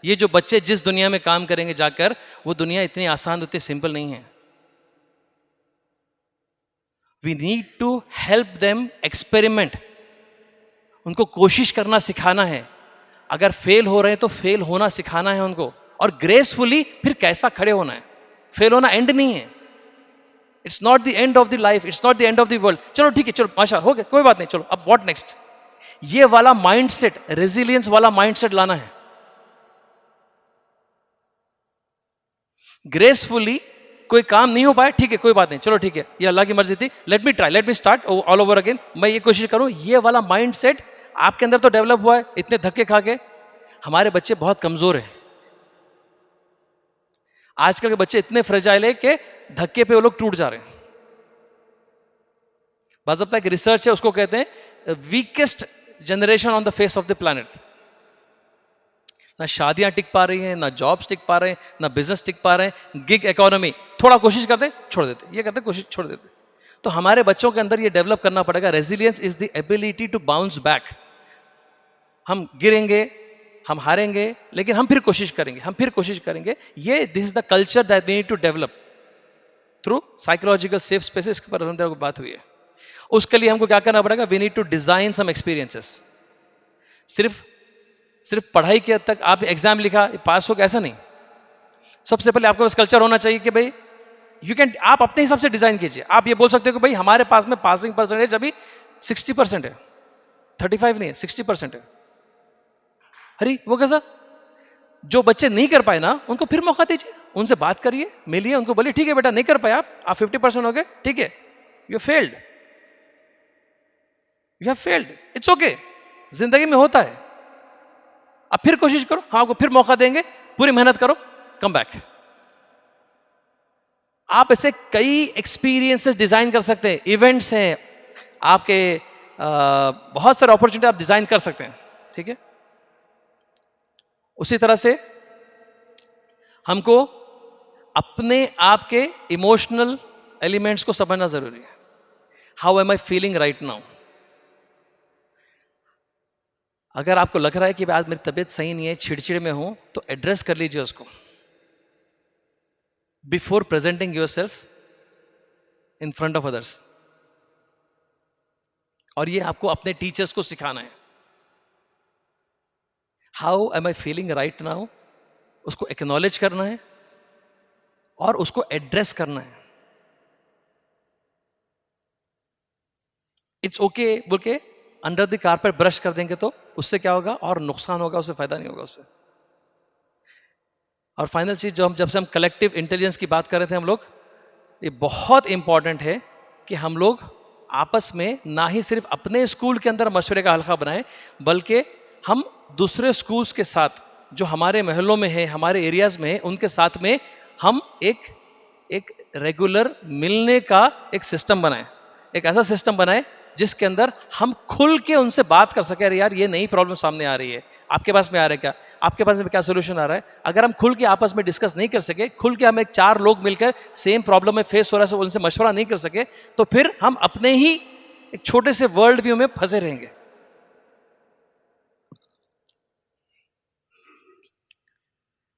ये जो बच्चे जिस दुनिया में काम करेंगे जाकर, वो दुनिया इतनी आसान, उतनी सिंपल नहीं है. We need to help them experiment. उनको कोशिश करना सिखाना है. अगर फेल हो रहे हैं तो फेल होना सिखाना है उनको, और ग्रेसफुली फिर कैसा खड़े होना है. फेल होना एंड नहीं है. It's not the end of the life, it's not the end of the world. चलो ठीक है, चलो माशा हो गया, कोई बात नहीं, चलो अब व्हाट नेक्स्ट. ये वाला माइंडसेट, रेजिलियंस वाला माइंडसेट लाना है. ग्रेसफुली कोई काम नहीं हो पाया, ठीक है कोई बात नहीं, चलो ठीक है, ये अल्लाह की मर्जी थी, let me try, let me start all over again. मैं ये कोशिश करूं. ये वाला माइंडसेट आपके अंदर तो डेवलप हुआ है. इतने धक्के खा के हमारे बच्चे बहुत कमजोर हैं. आजकल के बच्चे इतने फ्रेजाइल है कि धक्के पे वो लोग टूट जा रहे हैं. बाज़ाब्ता एक रिसर्च है, उसको कहते हैं weakest generation on the face of the planet. ना शादियां टिक पा रही हैं, ना जॉब्स टिक पा रहे हैं, ना बिजनेस टिक पा रहे हैं. गिग इकोनॉमी, थोड़ा कोशिश करते छोड़ देते, ये करते कोशिश छोड़ देते. तो हमारे बच्चों के अंदर ये डेवलप करना पड़ेगा. Resilience is the ability to bounce back. हम गिरेंगे, हम हारेंगे, लेकिन हम फिर कोशिश करेंगे, हम फिर कोशिश करेंगे. ये this is the culture that we need to develop through psychological safe spaces पर बात हुई है. उसके लिए हमको क्या करना पड़ेगा? We need to design some experiences. सिर्फ पढ़ाई के हद तक आप एग्जाम लिखा पास हो गया, ऐसा नहीं. सबसे पहले आपके पास कल्चर होना चाहिए कि भाई यू कैन, आप अपने हिसाब से डिजाइन कीजिए. आप ये बोल सकते हो कि भाई हमारे पास में पासिंग परसेंटेज अभी 60% है, 35 नहीं है, 60% है. अरे वो कैसा? जो बच्चे नहीं कर पाए ना, उनको फिर मौका दीजिए, उनसे बात करिए, मिलिए, उनको बोलिए ठीक है बेटा नहीं कर पाए आप 50% हो गए, ठीक है, you failed, you have failed, it's okay, जिंदगी में होता है. अब फिर कोशिश करो, हाँ आपको फिर मौका देंगे, पूरी मेहनत करो, कम बैक. आप ऐसे कई एक्सपीरियंसेस डिजाइन कर सकते हैं. इवेंट्स हैं आपके, बहुत सारे अपॉर्चुनिटी आप डिजाइन कर सकते हैं. ठीक है. उसी तरह से हमको अपने आप के इमोशनल एलिमेंट्स को समझना जरूरी है. How am I feeling right now. अगर आपको लग रहा है कि आज मेरी तबीयत सही नहीं है, चिड़चिड़ में हूं, तो एड्रेस कर लीजिए उसको before presenting your self in front of others. और ये आपको अपने टीचर्स को सिखाना है. How am I feeling right now, उसको एक्नॉलेज करना है और उसको एड्रेस करना है. इट्स ओके बोल के अंडर द कारपेट ब्रश कर देंगे तो उससे क्या होगा? और नुकसान होगा, उससे फायदा नहीं होगा उससे. और फाइनल चीज जो जब से हम कलेक्टिव इंटेलिजेंस की बात कर रहे थे हम लोग, ये बहुत इंपॉर्टेंट है कि हम लोग आपस में ना ही सिर्फ अपने स्कूल के अंदर मशवरे का हल्का बनाएं, बल्कि हम दूसरे स्कूल्स के साथ जो हमारे महलों में है, हमारे एरियाज में है, उनके साथ में हम एक रेगुलर मिलने का एक सिस्टम बनाएं. एक ऐसा सिस्टम बनाएं जिसके अंदर हम खुल के उनसे बात कर सके. अरे यार ये नई प्रॉब्लम सामने आ रही है, आपके पास में आ रहा है क्या, आपके पास में क्या सोल्यूशन आ रहा है. अगर हम खुल के आपस में डिस्कस नहीं कर सके, खुल के हम एक 4 लोग मिलकर सेम प्रॉब्लम में फेस हो रहा है, उनसे मशवरा नहीं कर सके, तो फिर हम अपने ही एक छोटे से वर्ल्ड व्यू में फंसे रहेंगे.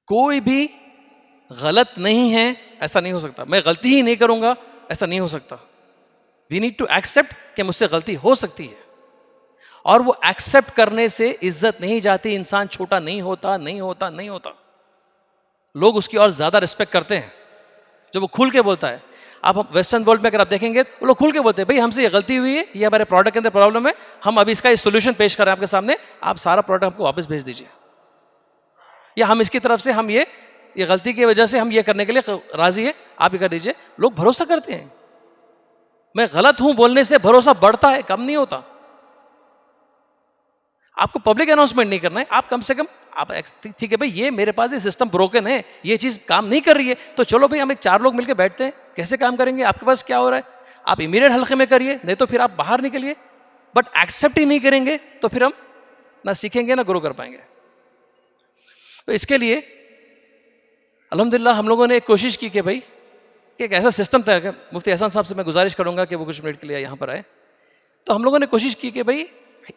कोई भी गलत नहीं है ऐसा नहीं हो सकता. मैं गलती ही नहीं करूंगा ऐसा नहीं हो सकता. वी नीड टू एक्सेप्ट कि मुझसे गलती हो सकती है, और वो एक्सेप्ट करने से इज्जत नहीं जाती. इंसान छोटा नहीं होता, नहीं होता, नहीं होता. लोग उसकी और ज्यादा रिस्पेक्ट करते हैं जब वो खुल के बोलता है. आप वेस्टर्न वर्ल्ड में अगर आप देखेंगे तो लोग खुल के बोलते हैं भाई हमसे ये गलती हुई है, ये हमारे प्रोडक्ट के अंदर प्रॉब्लम है, हम अभी इसका सोल्यूशन पेश कर रहे हैं आपके सामने, आप सारा प्रोडक्ट हमको वापस भेज दीजिए, या हम इसकी तरफ से हम ये गलती की वजह से हम ये करने के लिए राजी है, आप ये कर दीजिए. लोग भरोसा करते हैं. मैं गलत हूं बोलने से भरोसा बढ़ता है, कम नहीं होता. आपको पब्लिक अनाउंसमेंट नहीं करना है, आप कम से कम आप ठीक है भाई, ये मेरे पास ये सिस्टम ब्रोकन है, ये चीज़ काम नहीं कर रही है, तो चलो भाई हम एक 4 लोग मिलकर बैठते हैं, कैसे काम करेंगे, आपके पास क्या हो रहा है, आप इमीडिएट हल्के में करिए, नहीं तो फिर आप बाहर निकलिए। बट एक्सेप्ट ही नहीं करेंगे तो फिर हम ना सीखेंगे ना ग्रो कर पाएंगे। तो इसके लिए अल्हम्दुलिल्लाह हम लोगों ने एक कोशिश की कि भाई एक ऐसा सिस्टम तैयार कर। मुफ्ती एहसान साहब से मैं गुजारिश करूंगा कि वो कुछ मिनट के लिए यहाँ पर आए। तो हम लोगों ने कोशिश की कि भाई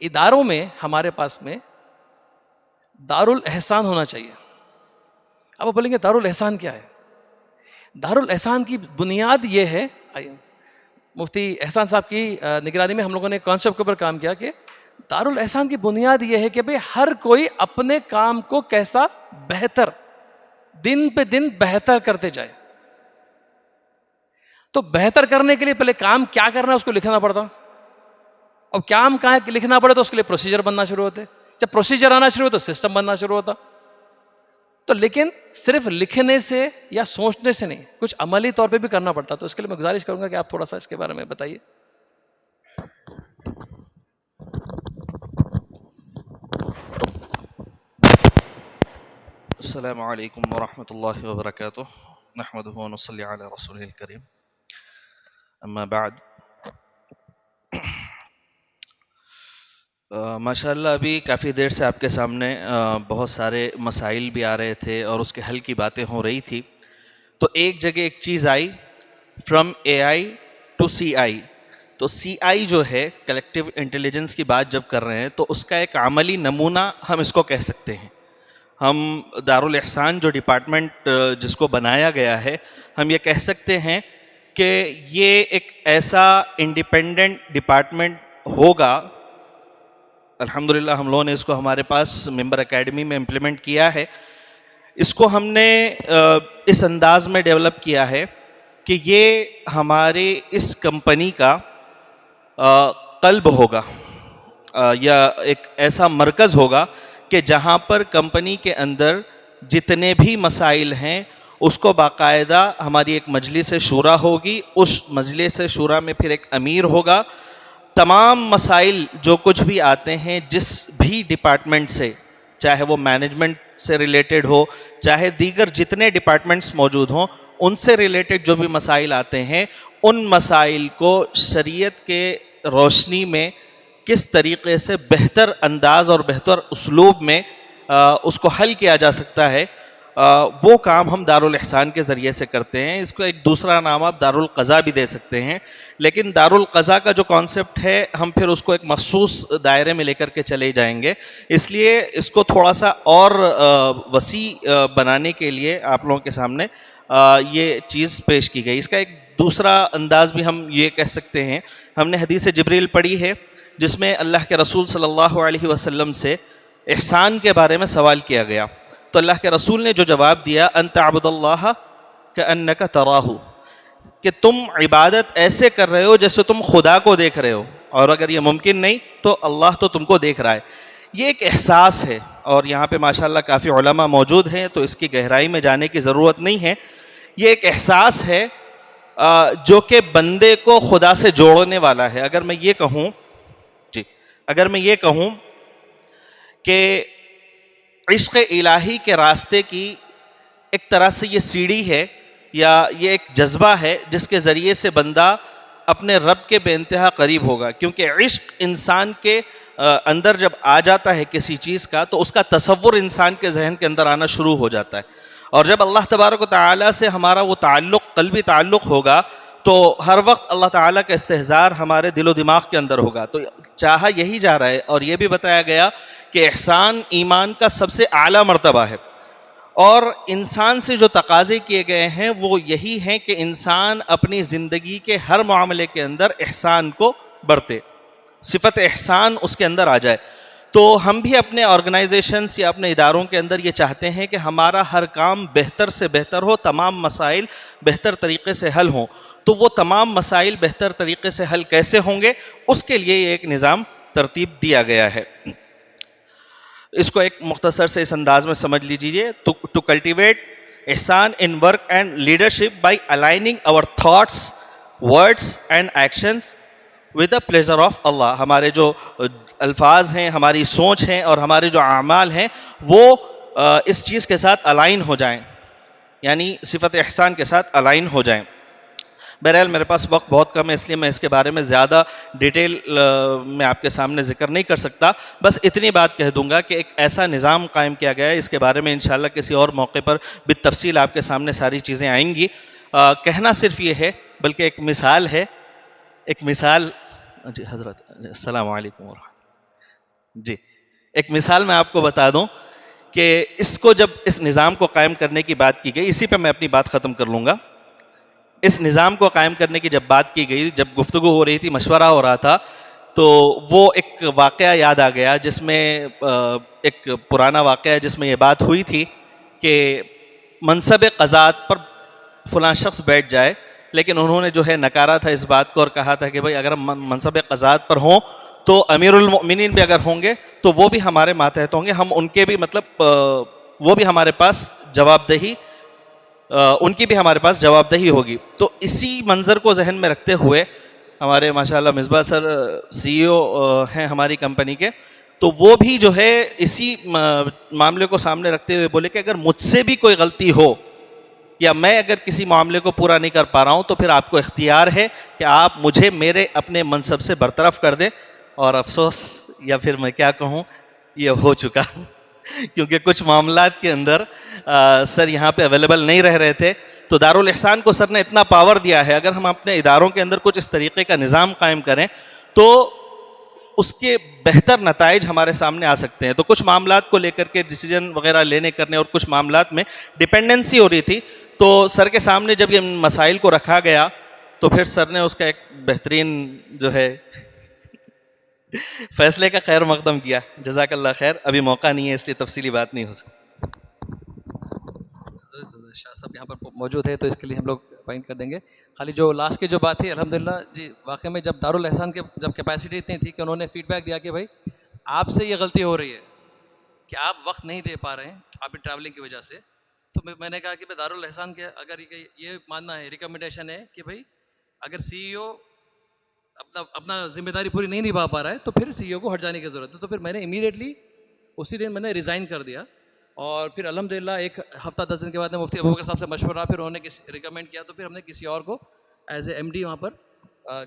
इदारों में हमारे पास में दारुल एहसान होना चाहिए। अब आप बोलेंगे दारुल एहसान क्या है? दारुल एहसान की बुनियाद ये है, मुफ्ती एहसान साहब की निगरानी में हम लोगों ने कॉन्सेप्ट के ऊपर काम किया कि दारुल एहसान की बुनियाद ये है कि भाई हर कोई अपने काम को कैसा बेहतर दिन पे दिन बेहतर करते जाए। तो बेहतर करने के लिए पहले काम क्या करना है उसको लिखना पड़ता, और काम कहाँ लिखना पड़े तो उसके लिए प्रोसीजर बनना शुरू होते। जब प्रोसीजर आना शुरू हो तो सिस्टम बनना शुरू होता। तो लेकिन सिर्फ लिखने से या सोचने से नहीं, कुछ अमली तौर पे भी करना पड़ता। तो इसके लिए मैं गुजारिश करूंगा कि आप थोड़ा सा इसके बारे में बताइए। अस्सलामु अलैकुम वरहमतुल्लाहि वबरकातुह। नहमदुहु व नसल्ली अला रसूलिल करीम। अम्मा बाद। माशाअल्लाह अभी काफ़ी देर से आपके सामने बहुत सारे मसाइल भी आ रहे थे और उसके हल की बातें हो रही थी। तो एक जगह एक चीज़ आई, फ्रॉम AI टू CI। तो CI जो है कलेक्टिव इंटेलिजेंस की बात जब कर रहे हैं तो उसका एक अमली नमूना हम इसको कह सकते हैं। हम दारुल एहसान जो डिपार्टमेंट जिसको बनाया गया है, हम ये कह सकते हैं कि ये एक ऐसा इंडिपेंडेंट डिपार्टमेंट होगा। अल्हम्दुलिल्लाह हम लोगों ने इसको हमारे पास मेंबर एकेडमी में इम्प्लीमेंट किया है। इसको हमने इस अंदाज में डेवलप किया है कि ये हमारे इस कंपनी का कल्ब होगा, या एक ऐसा मरकज़ होगा कि जहाँ पर कंपनी के अंदर जितने भी मसाइल हैं उसको बाकायदा हमारी एक मजलिस शूरा होगी। उस मजलिस शूरा में फिर एक अमीर होगा। तमाम मसाइल जो कुछ भी आते हैं जिस भी डिपार्टमेंट से, चाहे वो मैनेजमेंट से रिलेटेड हो, चाहे दीगर जितने डिपार्टमेंट्स मौजूद हों, उनसे रिलेटेड जो भी मसाइल आते हैं, उन मसाइल को शरीयत के रोशनी में किस तरीक़े से बेहतर अंदाज़ और बेहतर उसलूब में उसको हल किया जा सकता है, वो काम हम दारुल एहसान के ज़रिए से करते हैं। इसको एक दूसरा नाम आप दारुल क़ज़ा भी दे सकते हैं। लेकिन दारुल क़ज़ा का जो कॉन्सेप्ट है हम फिर उसको एक मखसूस दायरे में लेकर के चले जाएंगे, इसलिए इसको थोड़ा सा और वसी बनाने के लिए आप लोगों के सामने ये चीज़ पेश की गई। इसका एक दूसरा अंदाज़ भी हम ये कह सकते हैं, हमने हदीस जिब्रील पढ़ी है जिसमें अल्लाह के रसूल सल्लल्लाहु अलैहि वसल्लम से एहसान के बारे में सवाल किया गया। तो अल्लाह के रसूल ने जो जवाब दिया, अंत अब्दुल्लाह कअन्नका तराहू, कि तुम इबादत ऐसे कर रहे हो जैसे तुम खुदा को देख रहे हो, और अगर ये मुमकिन नहीं तो अल्लाह तो तुमको देख रहा है। ये एक एहसास है, और यहाँ पे माशाल्लाह काफ़ी उलमा मौजूद हैं तो इसकी गहराई में जाने की ज़रूरत नहीं है। ये एक एहसास है जो कि बंदे को खुदा से जोड़ने वाला है। अगर मैं ये कहूँ कि इश्क़ इलाही के रास्ते की एक तरह से ये सीढ़ी है, या ये एक जज्बा है जिसके ज़रिए से बंदा अपने रब के बेइंतहा करीब होगा। क्योंकि इश्क़ इंसान के अंदर जब आ जाता है किसी चीज़ का, तो उसका तसव्वुर इंसान के जहन के अंदर आना शुरू हो जाता है। और जब अल्लाह तबारक व तआला से हमारा वो ताल्लुक़, क़ल्बी ताल्लुक़ होगा, तो हर वक्त अल्लाह ताला का इस्तेहज़ार हमारे दिलो दिमाग के अंदर होगा। तो चाहा यही जा रहा है, और ये भी बताया गया कि एहसान ईमान का सबसे आला मर्तबा है, और इंसान से जो तकाज़े किए गए हैं वो यही हैं कि इंसान अपनी ज़िंदगी के हर मामले के अंदर एहसान को बरते, सिफ़त एहसान उसके अंदर आ जाए। तो हम भी अपने ऑर्गेनाइजेशंस या अपने इदारों के अंदर ये चाहते हैं कि हमारा हर काम बेहतर से बेहतर हो, तमाम मसाइल बेहतर तरीक़े से हल हों। तो वो तमाम मसाइल बेहतर तरीक़े से हल कैसे होंगे, उसके लिए एक निज़ाम तरतीब दिया गया है। इसको एक मुख्तसर से इस अंदाज में समझ लीजिए। टू कल्टिवेट एहसान in work and leadership by aligning our thoughts, words and actions with the pleasure of Allah. हमारे जो अल्फाज हैं, हमारी सोच हैं और हमारे जो अमाल हैं वो इस चीज़ के साथ अलाइन हो जाएं, यानी सिफत एहसान के साथ अलाइन हो जाएं। बहरहाल मेरे पास वक्त बहुत कम है, इसलिए मैं इसके बारे में ज़्यादा डिटेल में आपके सामने ज़िक्र नहीं कर सकता। बस इतनी बात कह दूंगा कि एक ऐसा निज़ाम कायम किया गया है, इसके बारे में इंशाअल्लाह किसी और मौके पर बितफसील आपके सामने सारी चीज़ें आएंगी। कहना सिर्फ ये है, बल्कि एक मिसाल है, एक मिसाल जी हज़रत अस्सलाम वालेकुम जी, एक मिसाल मैं आपको बता दूं कि इसको जब इस निज़ाम को कायम करने की बात की गई, इसी पे मैं अपनी बात ख़त्म कर लूँगा। इस निज़ाम को कायम करने की जब बात की गई, जब गुफ्तगू हो रही थी, मशवरा हो रहा था, तो वो एक वाक़या याद आ गया जिसमें एक पुराना वाक़या है जिसमें ये बात हुई थी कि मनसब क़ज़ात पर फ़लाँ शख्स बैठ जाए, लेकिन उन्होंने जो है नकारा था इस बात को और कहा था कि भाई अगर हम मनसब क़ज़ात पर हों तो अमीरुल मोमिनीन भी अगर होंगे तो वो भी हमारे मातहत होंगे, हम उनके भी मतलब वो भी हमारे पास जवाबदेही, उनकी भी हमारे पास जवाबदेही होगी। तो इसी मंज़र को जहन में रखते हुए हमारे माशाल्लाह मिसबा सर CEO हैं हमारी कंपनी के, तो वो भी जो है इसी मामले को सामने रखते हुए बोले कि अगर मुझसे भी कोई गलती हो या मैं अगर किसी मामले को पूरा नहीं कर पा रहा हूँ तो फिर आपको इख्तियार है कि आप मुझे मेरे अपने मनसब से बरतरफ कर दें। और अफसोस या फिर मैं क्या कहूँ, ये हो चुका क्योंकि कुछ मामलात के अंदर सर यहाँ पे अवेलेबल नहीं रह रहे थे, तो दारुल एहसान को सर ने इतना पावर दिया है, अगर हम अपने इदारों के अंदर कुछ इस तरीके का निज़ाम कायम करें तो उसके बेहतर नताइज हमारे सामने आ सकते हैं। तो कुछ मामलात को लेकर के डिसीजन वगैरह लेने करने और कुछ मामलात में डिपेंडेंसी हो रही थी, तो सर के सामने जब ये मसाइल को रखा गया तो फिर सर ने उसका एक बेहतरीन जो है फैसले का खैर मकदम किया। जज़ाकल्लाह खैर। अभी मौका नहीं है इसलिए तफसीली बात नहीं हो सकती। शाह साहब यहाँ पर मौजूद है तो इसके लिए हम लोग पॉइंट कर देंगे। खाली जो लास्ट की जो बात थी, अल्हम्दुलिल्लाह जी, वाकई में जब दारुल एहसान के जब कैपेसिटी इतनी थी कि उन्होंने फीडबैक दिया कि भाई आपसे ये गलती हो रही है कि आप वक्त नहीं दे पा रहे हैं आपकी ट्रैवलिंग की वजह से, तो मैंने कहा कि भाई दारुल एहसान के अगर ये मानना है, रिकमेंडेशन है कि भाई अगर CEO अपना जिम्मेदारी पूरी नहीं निभा पा रहा है तो फिर CEO को हट जाने की ज़रूरत है। तो फिर मैंने इमीडिएटली उसी दिन मैंने रिज़ाइन कर दिया और फिर अल्हम्दुलिल्लाह 1 हफ्ता 10 दिन के बाद में मुफ्ती अबू बकर साहब से मशवरा, फिर उन्होंने किसी रिकमेंड किया तो फिर हमने किसी और को एज ए MD वहाँ पर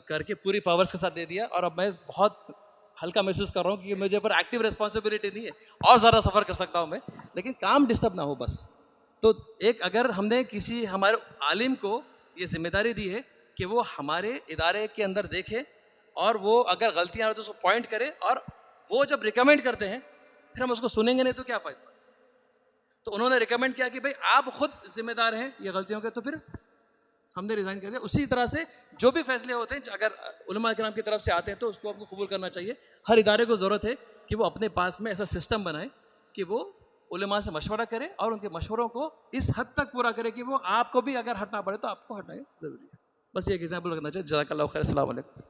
करके पूरी पावर्स के साथ दे दिया। और अब मैं बहुत हल्का महसूस कर रहा हूँ कि मुझे पर एक्टिव रिस्पॉन्सिबिलिटी नहीं है, और ज़्यादा सफ़र कर सकता हूँ मैं, लेकिन काम डिस्टर्ब ना हो बस। तो एक अगर हमने किसी हमारे आलिम को ये जिम्मेदारी दी है कि वो हमारे इदारे के अंदर देखे और वो अगर गलतियाँ हो तो उसको पॉइंट करे, और वो जब रिकमेंड करते हैं फिर हम उसको सुनेंगे नहीं तो क्या फ़ायदा। तो उन्होंने रिकमेंड किया कि भाई आप खुद जिम्मेदार हैं ये गलतियों के, तो फिर हमने रिज़ाइन कर दिया। उसी तरह से जो भी फैसले होते हैं अगर उलमा किराम की तरफ से आते हैं तो उसको आपको कबूल करना चाहिए। हर इदारे को ज़रूरत है कि वो अपने पास में ऐसा सिस्टम बनाए कि वो उलमा से मशवरा करे और उनके मशवरों को इस हद तक पूरा करे कि वो आपको भी अगर हटना पड़े तो आपको हटना ज़रूरी है। बस ये एक एग्जाम्पल रखना चाहिए। जज़ाकल्लाहु खैर। अस्सलाम वालेकुम।